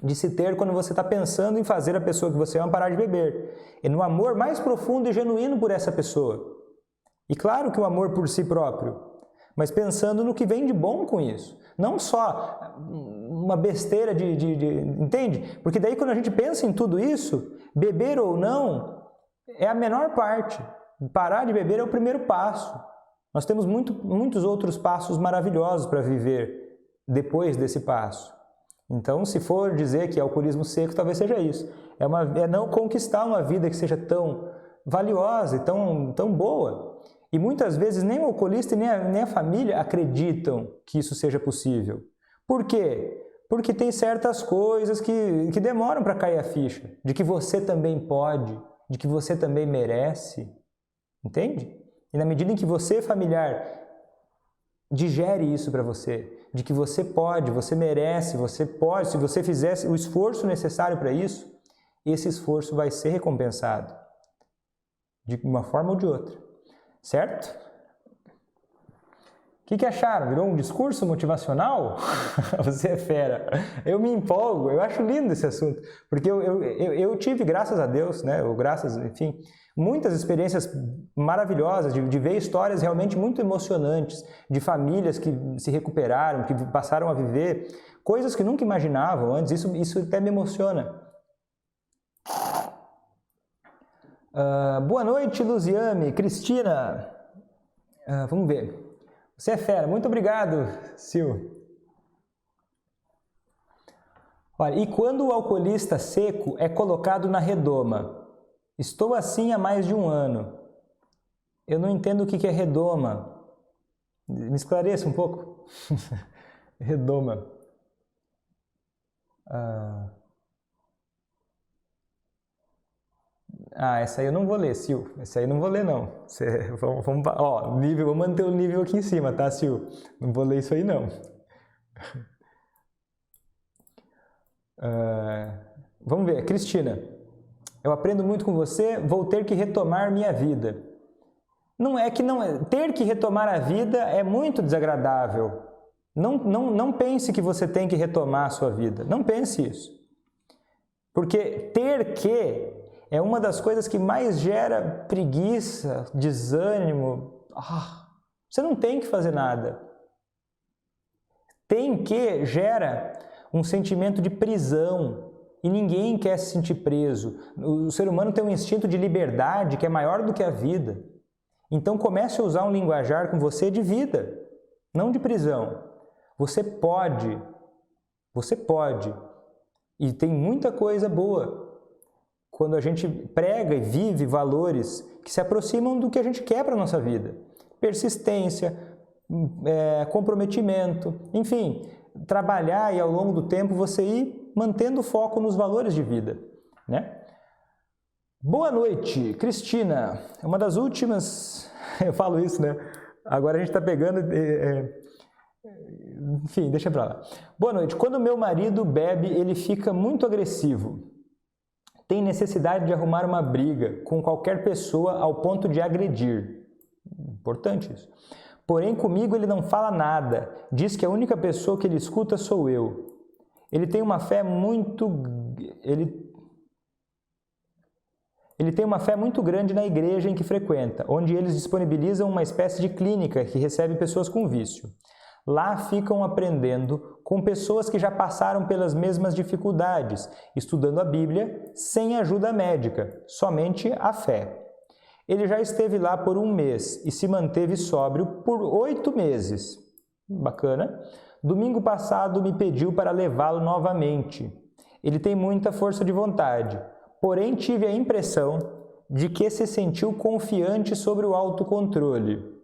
de se ter quando você está pensando em fazer a pessoa que você ama parar de beber. É no amor mais profundo e genuíno por essa pessoa. E claro que o amor por si próprio, mas pensando no que vem de bom com isso. Não só uma besteira entende? Porque daí quando a gente pensa em tudo isso, beber ou não é a menor parte. Parar de beber é o primeiro passo. Nós temos muitos outros passos maravilhosos para viver depois desse passo. Então, se for dizer que é alcoolismo seco, talvez seja isso. É não conquistar uma vida que seja tão valiosa e tão boa. E muitas vezes nem o alcoolista e nem a família acreditam que isso seja possível. Por quê? Porque tem certas coisas que demoram para cair a ficha. De que você também pode, de que você também merece. Entende? E na medida em que você, familiar, digere isso para você, de que você pode, você merece, você pode, se você fizesse o esforço necessário para isso, esse esforço vai ser recompensado, de uma forma ou de outra, certo? O que acharam? Virou um discurso motivacional? Você é fera. Eu me empolgo, eu acho lindo esse assunto, porque eu tive, graças a Deus, né, enfim, muitas experiências maravilhosas, de ver histórias realmente muito emocionantes, de famílias que se recuperaram, que passaram a viver coisas que nunca imaginavam antes, isso até me emociona. Boa noite, Luziane, Cristina, vamos ver. Você é fera, muito obrigado, Sil. Olha, e quando o alcoolista seco é colocado na redoma? Estou assim há mais de um ano. Eu não entendo o que é redoma. Me esclareça um pouco. Redoma. Essa aí eu não vou ler, Sil. Essa aí eu não vou ler, não. Vamos manter o nível aqui em cima, tá, Sil? Não vou ler isso aí, não. Vamos ver, Cristina. Eu aprendo muito com você, vou ter que retomar minha vida. Ter que retomar a vida é muito desagradável. Não pense que você tem que retomar a sua vida. Não pense isso. Porque ter que é uma das coisas que mais gera preguiça, desânimo. Você não tem que fazer nada. Tem que gera um sentimento de prisão e ninguém quer se sentir preso. O ser humano tem um instinto de liberdade que é maior do que a vida. Então comece a usar um linguajar com você de vida, não de prisão. Você pode. E tem muita coisa boa quando a gente prega e vive valores que se aproximam do que a gente quer para a nossa vida. Persistência, comprometimento, enfim, trabalhar e ao longo do tempo você ir mantendo o foco nos valores de vida, né? Boa noite, Cristina. É uma das últimas, eu falo isso, né? Agora a gente está pegando, enfim, deixa pra lá. Boa noite. Quando meu marido bebe, ele fica muito agressivo. Tem necessidade de arrumar uma briga com qualquer pessoa ao ponto de agredir. Importante isso. Porém, comigo ele não fala nada. Diz que a única pessoa que ele escuta sou eu. Ele tem uma fé muito... ele tem uma fé muito grande na igreja em que frequenta, onde eles disponibilizam uma espécie de clínica que recebe pessoas com vício. Lá ficam aprendendo com pessoas que já passaram pelas mesmas dificuldades, estudando a Bíblia sem ajuda médica, somente a fé. Ele já esteve lá por 1 mês e se manteve sóbrio por 8 meses. Bacana. Domingo passado me pediu para levá-lo novamente. Ele tem muita força de vontade, porém tive a impressão de que se sentiu confiante sobre o autocontrole.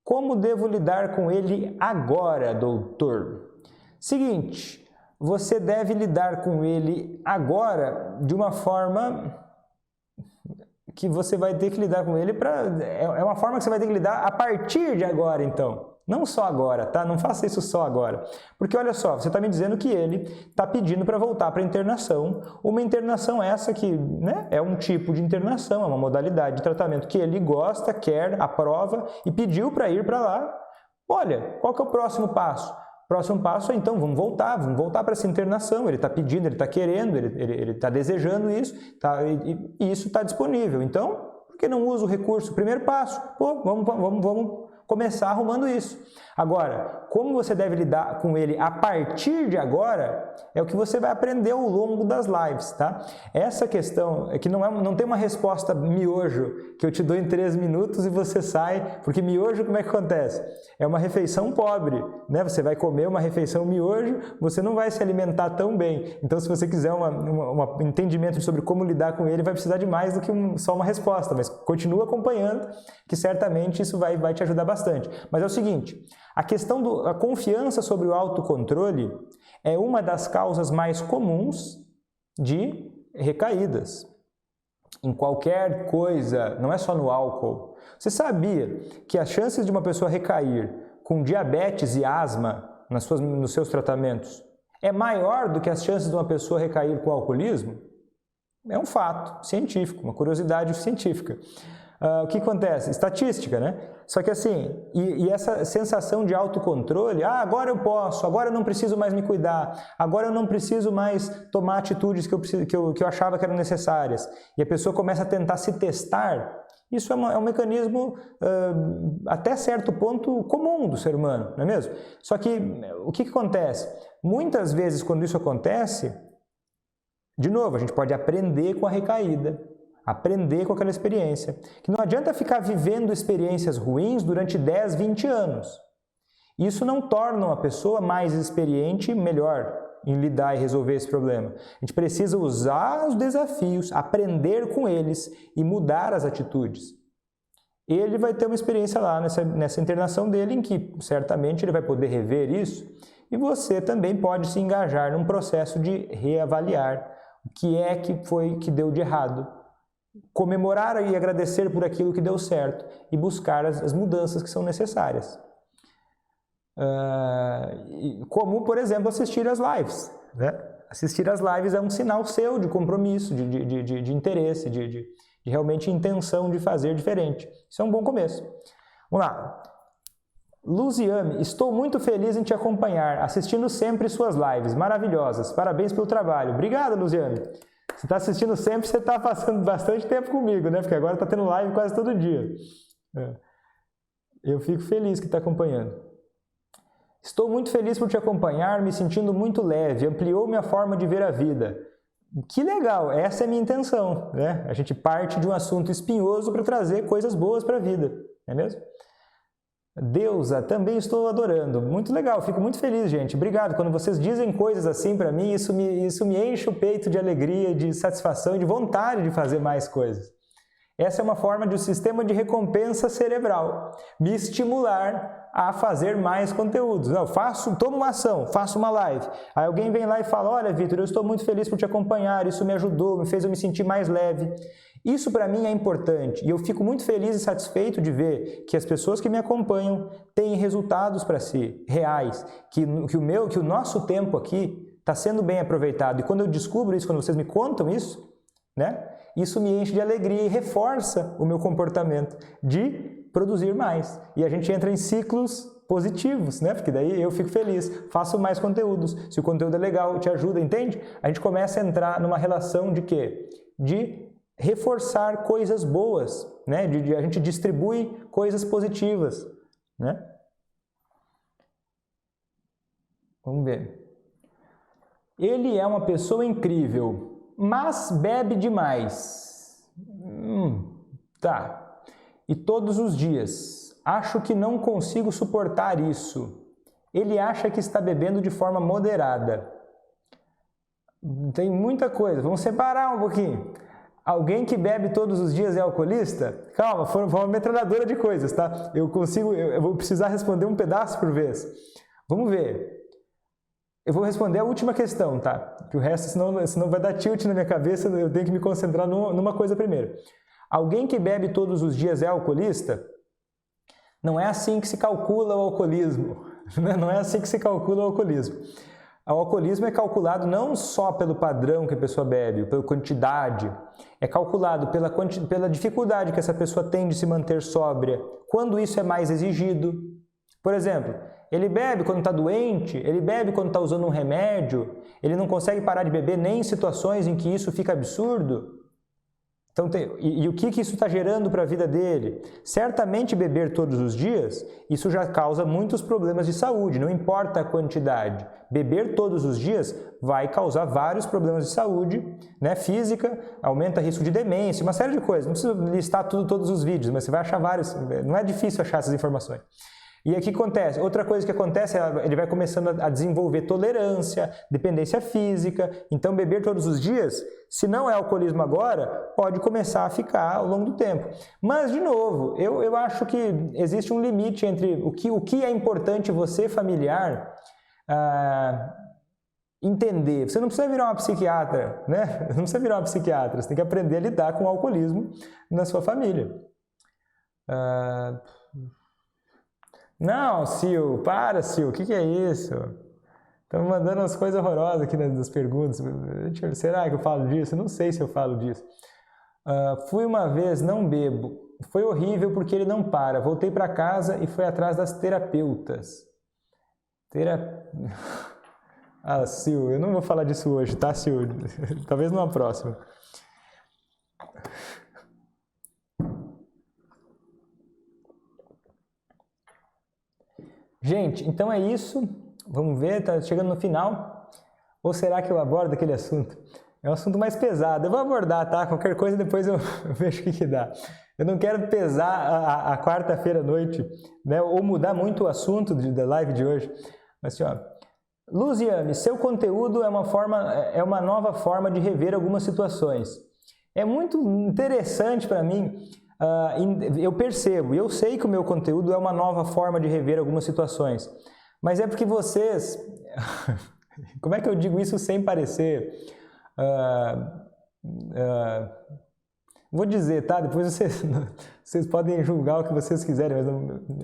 Como devo lidar com ele agora, doutor? Seguinte, você deve lidar com ele agora de uma forma que você vai ter que lidar com ele é uma forma que você vai ter que lidar a partir de agora, então. Não só agora, tá? Não faça isso só agora. Porque olha só, você está me dizendo que ele está pedindo para voltar para a internação. Uma internação essa que, né, é um tipo de internação, é uma modalidade de tratamento que ele gosta, quer, aprova e pediu para ir para lá. Olha, qual que é o próximo passo? O próximo passo é, então, vamos voltar para essa internação. Ele está pedindo, ele está querendo, ele está desejando isso, e isso está disponível. Então, por que não usa o recurso? Primeiro passo, pô, vamos começar arrumando isso. Agora, como você deve lidar com ele a partir de agora, é o que você vai aprender ao longo das lives, tá? Essa questão é que não tem uma resposta miojo que eu te dou em 3 minutos e você sai, porque miojo como é que acontece? É uma refeição pobre, né? Você vai comer uma refeição miojo, você não vai se alimentar tão bem. Então, se você quiser um entendimento sobre como lidar com ele, vai precisar de mais do que só uma resposta, mas continua acompanhando, que certamente isso vai te ajudar bastante. Mas é o seguinte, a questão da confiança sobre o autocontrole é uma das causas mais comuns de recaídas. Em qualquer coisa, não é só no álcool. Você sabia que as chances de uma pessoa recair com diabetes e asma nos seus tratamentos é maior do que as chances de uma pessoa recair com alcoolismo? É um fato científico, uma curiosidade científica. O que acontece? Estatística, né? Só que assim, e essa sensação de autocontrole, agora eu posso, agora eu não preciso mais me cuidar, agora eu não preciso mais tomar atitudes que eu achava que eram necessárias, e a pessoa começa a tentar se testar, isso é um mecanismo até certo ponto comum do ser humano, não é mesmo? Só que o que acontece? Muitas vezes quando isso acontece, de novo, a gente pode aprender com a recaída, aprender com aquela experiência. Que não adianta ficar vivendo experiências ruins durante 10, 20 anos. Isso não torna uma pessoa mais experiente e melhor em lidar e resolver esse problema. A gente precisa usar os desafios, aprender com eles e mudar as atitudes. Ele vai ter uma experiência lá nessa internação dele em que certamente ele vai poder rever isso e você também pode se engajar num processo de reavaliar o que é que deu de errado, comemorar e agradecer por aquilo que deu certo e buscar as mudanças que são necessárias. Como, por exemplo, assistir às lives, né? Assistir às lives é um sinal seu de compromisso, de interesse, de realmente intenção de fazer diferente. Isso é um bom começo. Vamos lá. Luziane, estou muito feliz em te acompanhar, assistindo sempre suas lives maravilhosas. Parabéns pelo trabalho. Obrigado, Luziane. Você está assistindo sempre, você está passando bastante tempo comigo, né? Porque agora está tendo live quase todo dia. Eu fico feliz que está acompanhando. Estou muito feliz por te acompanhar, me sentindo muito leve, ampliou minha forma de ver a vida. Que legal, essa é a minha intenção, né? A gente parte de um assunto espinhoso para trazer coisas boas para a vida, não é mesmo? Deusa, também estou adorando. Muito legal, fico muito feliz, gente. Obrigado. Quando vocês dizem coisas assim para mim, isso me enche o peito de alegria, de satisfação e de vontade de fazer mais coisas. Essa é uma forma de um sistema de recompensa cerebral, me estimular a fazer mais conteúdos. Não, tomo uma ação, faço uma live. Aí alguém vem lá e fala, olha, Vitor, eu estou muito feliz por te acompanhar, isso me ajudou, me fez eu me sentir mais leve. Isso para mim é importante e eu fico muito feliz e satisfeito de ver que as pessoas que me acompanham têm resultados para si, reais, que o nosso tempo aqui está sendo bem aproveitado. E quando eu descubro isso, quando vocês me contam isso, né, isso me enche de alegria e reforça o meu comportamento de produzir mais. E a gente entra em ciclos positivos, né? Porque daí eu fico feliz, faço mais conteúdos. Se o conteúdo é legal, te ajuda, entende? A gente começa a entrar numa relação de quê? De reforçar coisas boas, né? A gente distribui coisas positivas, né? Vamos ver. Ele é uma pessoa incrível, mas bebe demais. Tá. E todos os dias. Acho que não consigo suportar isso. Ele acha que está bebendo de forma moderada. Tem muita coisa. Vamos separar um pouquinho. Alguém que bebe todos os dias é alcoolista? Calma, foi uma metralhadora de coisas, tá? Eu vou precisar responder um pedaço por vez. Vamos ver. Eu vou responder a última questão, tá? Que o resto, senão vai dar tilt na minha cabeça, eu tenho que me concentrar numa coisa primeiro. Alguém que bebe todos os dias é alcoolista? Não é assim que se calcula o alcoolismo. Não é assim que se calcula o alcoolismo. O alcoolismo é calculado não só pelo padrão que a pessoa bebe, pela quantidade, é calculado pela dificuldade que essa pessoa tem de se manter sóbria, quando isso é mais exigido. Por exemplo, ele bebe quando está doente, ele bebe quando está usando um remédio, ele não consegue parar de beber nem em situações em que isso fica absurdo. Então, o que isso está gerando para a vida dele? Certamente beber todos os dias, isso já causa muitos problemas de saúde, não importa a quantidade. Beber todos os dias vai causar vários problemas de saúde, né, física, aumenta risco de demência, uma série de coisas. Não precisa listar todos os vídeos, mas você vai achar vários, não é difícil achar essas informações. E aí o que acontece? Outra coisa que acontece é ele vai começando a desenvolver tolerância, dependência física. Então beber todos os dias, se não é alcoolismo agora, pode começar a ficar ao longo do tempo. Mas, de novo, eu acho que existe um limite entre o que é importante você, familiar, entender. Você não precisa virar uma psiquiatra, né? Não precisa virar uma psiquiatra, você tem que aprender a lidar com o alcoolismo na sua família. Não, Sil, para, Sil, o que é isso? Estão mandando umas coisas horrorosas aqui nas perguntas. Será que eu falo disso? Eu não sei se eu falo disso. Fui uma vez, não bebo. Foi horrível porque ele não para. Voltei para casa e fui atrás das terapeutas. Sil, eu não vou falar disso hoje, tá, Sil? Talvez numa próxima. Gente, então é isso. Vamos ver, tá chegando no final. Ou será que eu abordo aquele assunto? É um assunto mais pesado. Eu vou abordar, tá? Qualquer coisa depois eu vejo o que dá. Eu não quero pesar a quarta-feira à noite, né? Ou mudar muito o assunto da live de hoje. Mas assim, ó. Luziane, seu conteúdo é uma nova forma de rever algumas situações. É muito interessante para mim. Eu percebo, eu sei que o meu conteúdo é uma nova forma de rever algumas situações, mas é porque vocês, como é que eu digo isso sem parecer, vou dizer, tá? Depois vocês podem julgar o que vocês quiserem,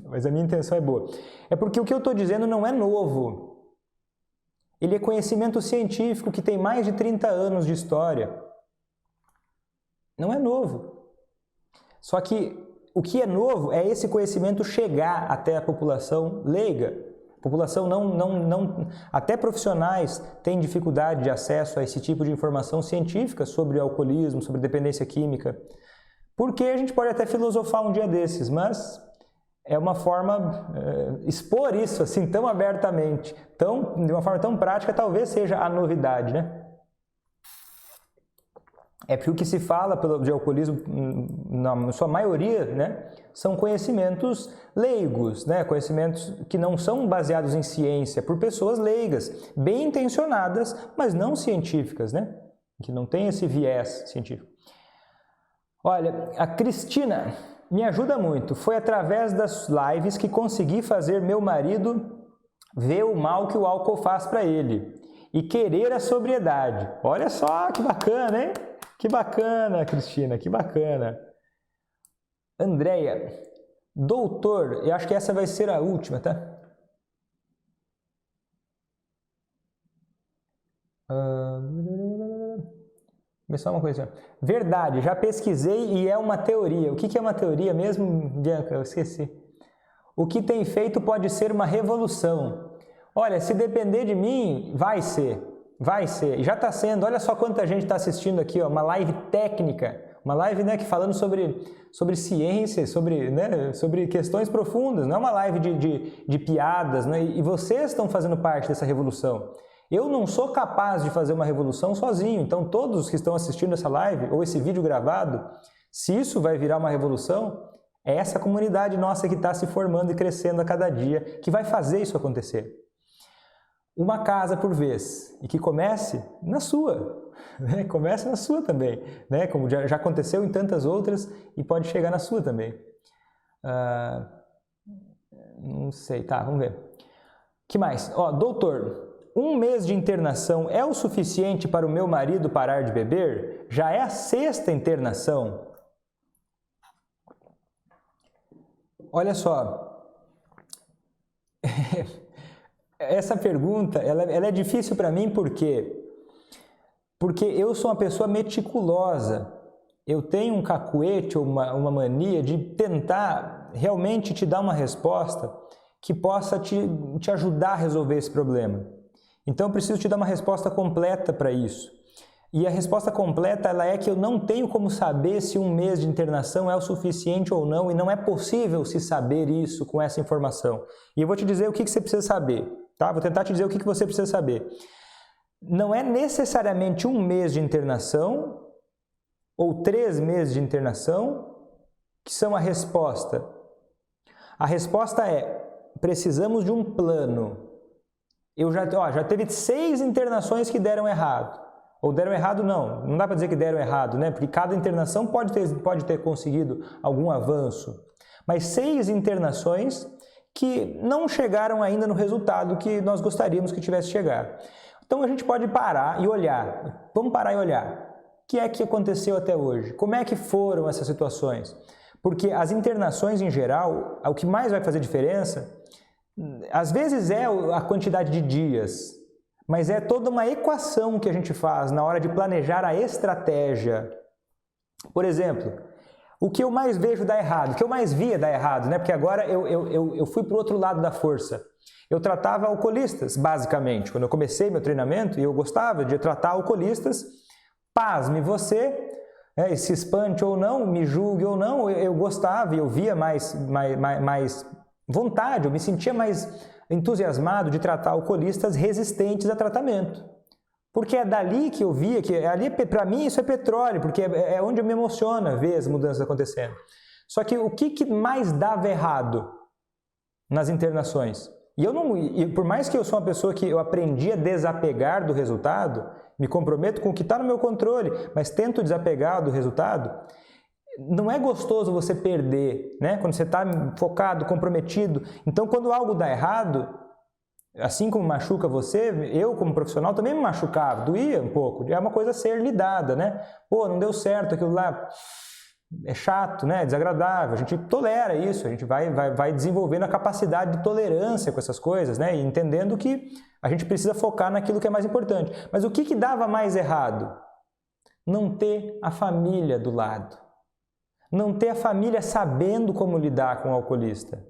mas a minha intenção é boa. É porque o que eu estou dizendo não é novo, ele é conhecimento científico que tem mais de 30 anos de história, não é novo. Só que o que é novo é esse conhecimento chegar até a população leiga. A população até profissionais têm dificuldade de acesso a esse tipo de informação científica sobre alcoolismo, sobre dependência química. Porque a gente pode até filosofar um dia desses, mas é uma forma, expor isso assim tão abertamente, de uma forma tão prática, talvez seja a novidade, né? É porque o que se fala de alcoolismo, na sua maioria, né, são conhecimentos leigos, né, conhecimentos que não são baseados em ciência, por pessoas leigas, bem intencionadas, mas não científicas, né, que não tem esse viés científico. Olha, a Cristina me ajuda muito. Foi através das lives que consegui fazer meu marido ver o mal que o álcool faz para ele e querer a sobriedade. Olha só que bacana, hein? Que bacana, Cristina, que bacana. Andréia, doutor, eu acho que essa vai ser a última, tá? Só uma coisa. Verdade, já pesquisei e é uma teoria. O que é uma teoria mesmo, Bianca? Eu esqueci. O que tem feito pode ser uma revolução. Olha, se depender de mim, vai ser. Vai ser, já está sendo, olha só quanta gente está assistindo aqui, ó, uma live técnica, Uma live, né, que falando sobre ciência, sobre questões profundas, não é uma live de piadas, né? E vocês estão fazendo parte dessa revolução. Eu não sou capaz de fazer uma revolução sozinho, então todos que estão assistindo essa live ou esse vídeo gravado, se isso vai virar uma revolução, é essa comunidade nossa que está se formando e crescendo a cada dia que vai fazer isso acontecer. Uma casa por vez, e que comece na sua, né? Comece na sua também, né? Como já aconteceu em tantas outras e pode chegar na sua também. Não sei, tá, vamos ver. Que mais? Ó, doutor, 1 mês de internação é o suficiente para o meu marido parar de beber? Já é a 6ª internação. Olha só, essa pergunta ela é difícil para mim porque eu sou uma pessoa meticulosa. Eu tenho um cacuete ou uma mania de tentar realmente te dar uma resposta que possa te ajudar a resolver esse problema. Então eu preciso te dar uma resposta completa para isso. E a resposta completa ela é que eu não tenho como saber se 1 mês de internação é o suficiente ou não, e não é possível se saber isso com essa informação. E eu vou te dizer o que você precisa saber, tá? Vou tentar te dizer o que você precisa saber. Não é necessariamente 1 mês de internação ou 3 meses de internação que são a resposta. A resposta é: precisamos de um plano. Eu já teve 6 internações que deram errado. Ou deram errado não dá para dizer que deram errado, né? Porque cada internação pode ter conseguido algum avanço. Mas 6 internações que não chegaram ainda no resultado que nós gostaríamos que tivesse chegado. Então a gente pode parar e olhar. Vamos parar e olhar. O que é que aconteceu até hoje? Como é que foram essas situações? Porque as internações em geral, o que mais vai fazer diferença, às vezes é a quantidade de dias, mas é toda uma equação que a gente faz na hora de planejar a estratégia. Por exemplo, o que eu mais vejo dar errado, o que eu mais via dar errado, né? Porque agora eu fui para o outro lado da força. Eu tratava alcoolistas, basicamente. Quando eu comecei meu treinamento, e eu gostava de tratar alcoolistas, pasme você, se espante ou não, me julgue ou não, eu gostava e eu via mais vontade, eu me sentia mais entusiasmado de tratar alcoolistas resistentes a tratamento. Porque é dali que eu via, que ali para mim isso é petróleo, porque é onde me emociona ver as mudanças acontecendo. Só que o que mais dava errado nas internações? E por mais que eu sou uma pessoa que eu aprendi a desapegar do resultado, me comprometo com o que está no meu controle, mas tento desapegar do resultado, não é gostoso você perder, né? Quando você está focado, comprometido. Então, quando algo dá errado, assim como machuca você, eu como profissional também me machucava, doía um pouco. É uma coisa a ser lidada, né? Pô, não deu certo, aquilo lá é chato, né? É desagradável. A gente tolera isso, a gente vai desenvolvendo a capacidade de tolerância com essas coisas, né? E entendendo que a gente precisa focar naquilo que é mais importante. Mas o que dava mais errado? Não ter a família do lado. Não ter a família sabendo como lidar com o alcoolista.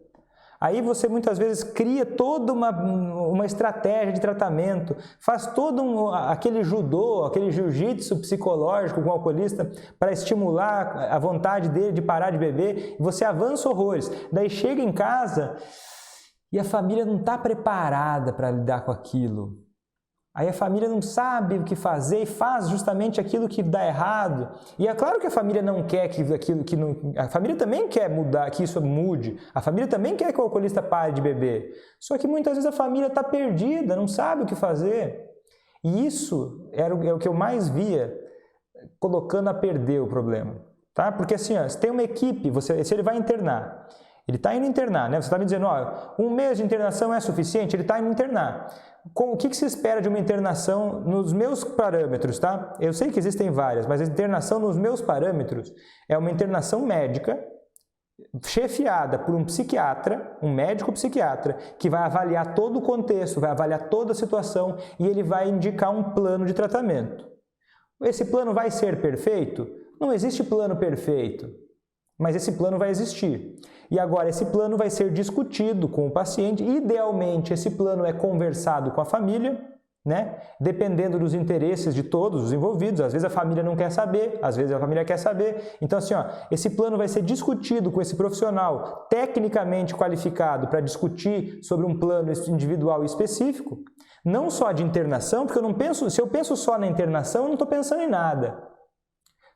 Aí você muitas vezes cria toda uma estratégia de tratamento, faz todo aquele judô, aquele jiu-jitsu psicológico com o alcoolista para estimular a vontade dele de parar de beber, e você avança horrores. Daí chega em casa e a família não está preparada para lidar com aquilo. Aí a família não sabe o que fazer e faz justamente aquilo que dá errado. E é claro que a família não quer a família também quer mudar, que isso mude. A família também quer que o alcoolista pare de beber. Só que muitas vezes a família está perdida, não sabe o que fazer. E isso é o que eu mais via colocando a perder o problema, tá? Porque assim, ó, você tem uma equipe, se ele vai internar, ele está indo internar, né? Você está me dizendo, ó, 1 mês de internação é suficiente? Ele está indo internar. O que se espera de uma internação nos meus parâmetros, tá? Eu sei que existem várias, mas a internação nos meus parâmetros é uma internação médica chefiada por um psiquiatra, um médico psiquiatra, que vai avaliar todo o contexto, vai avaliar toda a situação e ele vai indicar um plano de tratamento. Esse plano vai ser perfeito? Não existe plano perfeito, mas esse plano vai existir. E agora esse plano vai ser discutido com o paciente. Idealmente, esse plano é conversado com a família, né? Dependendo dos interesses de todos os envolvidos, às vezes a família não quer saber, às vezes a família quer saber. Então assim, ó, esse plano vai ser discutido com esse profissional tecnicamente qualificado para discutir sobre um plano individual específico, não só de internação, porque eu não penso, se eu penso só na internação, eu não estou pensando em nada.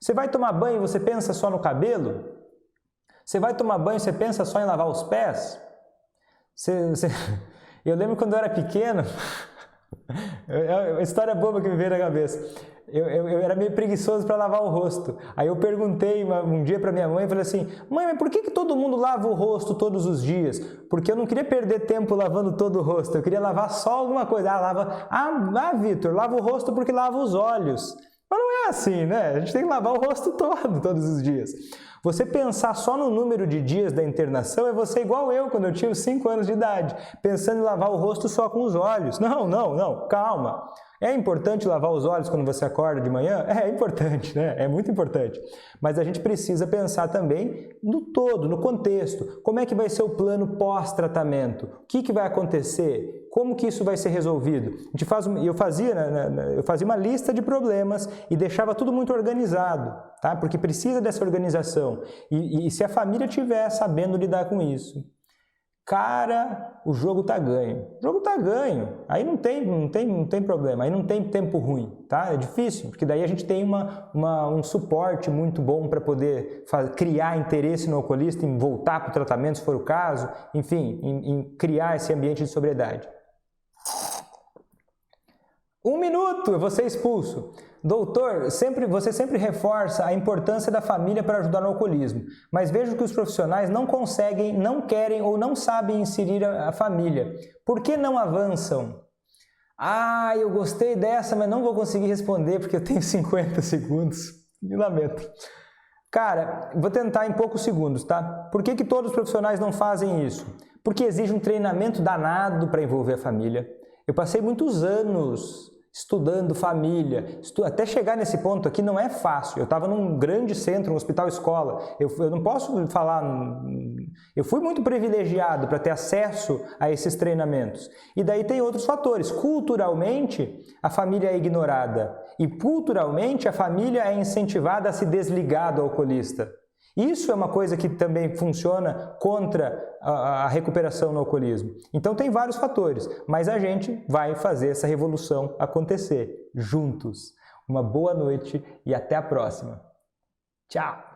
Você vai tomar banho e você pensa só no cabelo? Você vai tomar banho e você pensa só em lavar os pés? Eu lembro quando eu era pequeno, é uma história boba que me veio na cabeça. Eu era meio preguiçoso para lavar o rosto. Aí eu perguntei um dia para minha mãe e falei assim: mãe, mas por que todo mundo lava o rosto todos os dias? Porque eu não queria perder tempo lavando todo o rosto, eu queria lavar só alguma coisa. Vitor, lava o rosto porque lava os olhos. Mas não é assim, né? A gente tem que lavar o rosto todo, todos os dias. Você pensar só no número de dias da internação é você igual eu, quando eu tinha 5 anos de idade, pensando em lavar o rosto só com os olhos. Não, calma. É importante lavar os olhos quando você acorda de manhã? É importante, né? É muito importante. Mas a gente precisa pensar também no todo, no contexto. Como é que vai ser o plano pós-tratamento? O que vai acontecer? Como que isso vai ser resolvido? Eu fazia uma lista de problemas e deixava tudo muito organizado, tá? Porque precisa dessa organização. E se a família estiver sabendo lidar com isso, cara, o jogo tá ganho. O jogo tá ganho. Aí não tem problema, aí não tem tempo ruim, tá? É difícil, porque daí a gente tem um suporte muito bom para poder criar interesse no alcoolista em voltar para o tratamento, se for o caso, enfim, em criar esse ambiente de sobriedade. 1 minuto, eu vou ser expulso. Doutor, você sempre reforça a importância da família para ajudar no alcoolismo, mas vejo que os profissionais não conseguem, não querem ou não sabem inserir a família. Por que não avançam? Eu gostei dessa, mas não vou conseguir responder porque eu tenho 50 segundos. Me lamento. Cara, vou tentar em poucos segundos, tá? Por que todos os profissionais não fazem isso? Porque exige um treinamento danado para envolver a família. Eu passei muitos anos estudando família, até chegar nesse ponto aqui não é fácil. Eu estava num grande centro, um hospital-escola, eu não posso falar, eu fui muito privilegiado para ter acesso a esses treinamentos. E daí tem outros fatores. Culturalmente, a família é ignorada e culturalmente a família é incentivada a se desligar do alcoolista. Isso é uma coisa que também funciona contra a recuperação no alcoolismo. Então tem vários fatores, mas a gente vai fazer essa revolução acontecer juntos. Uma boa noite e até a próxima. Tchau!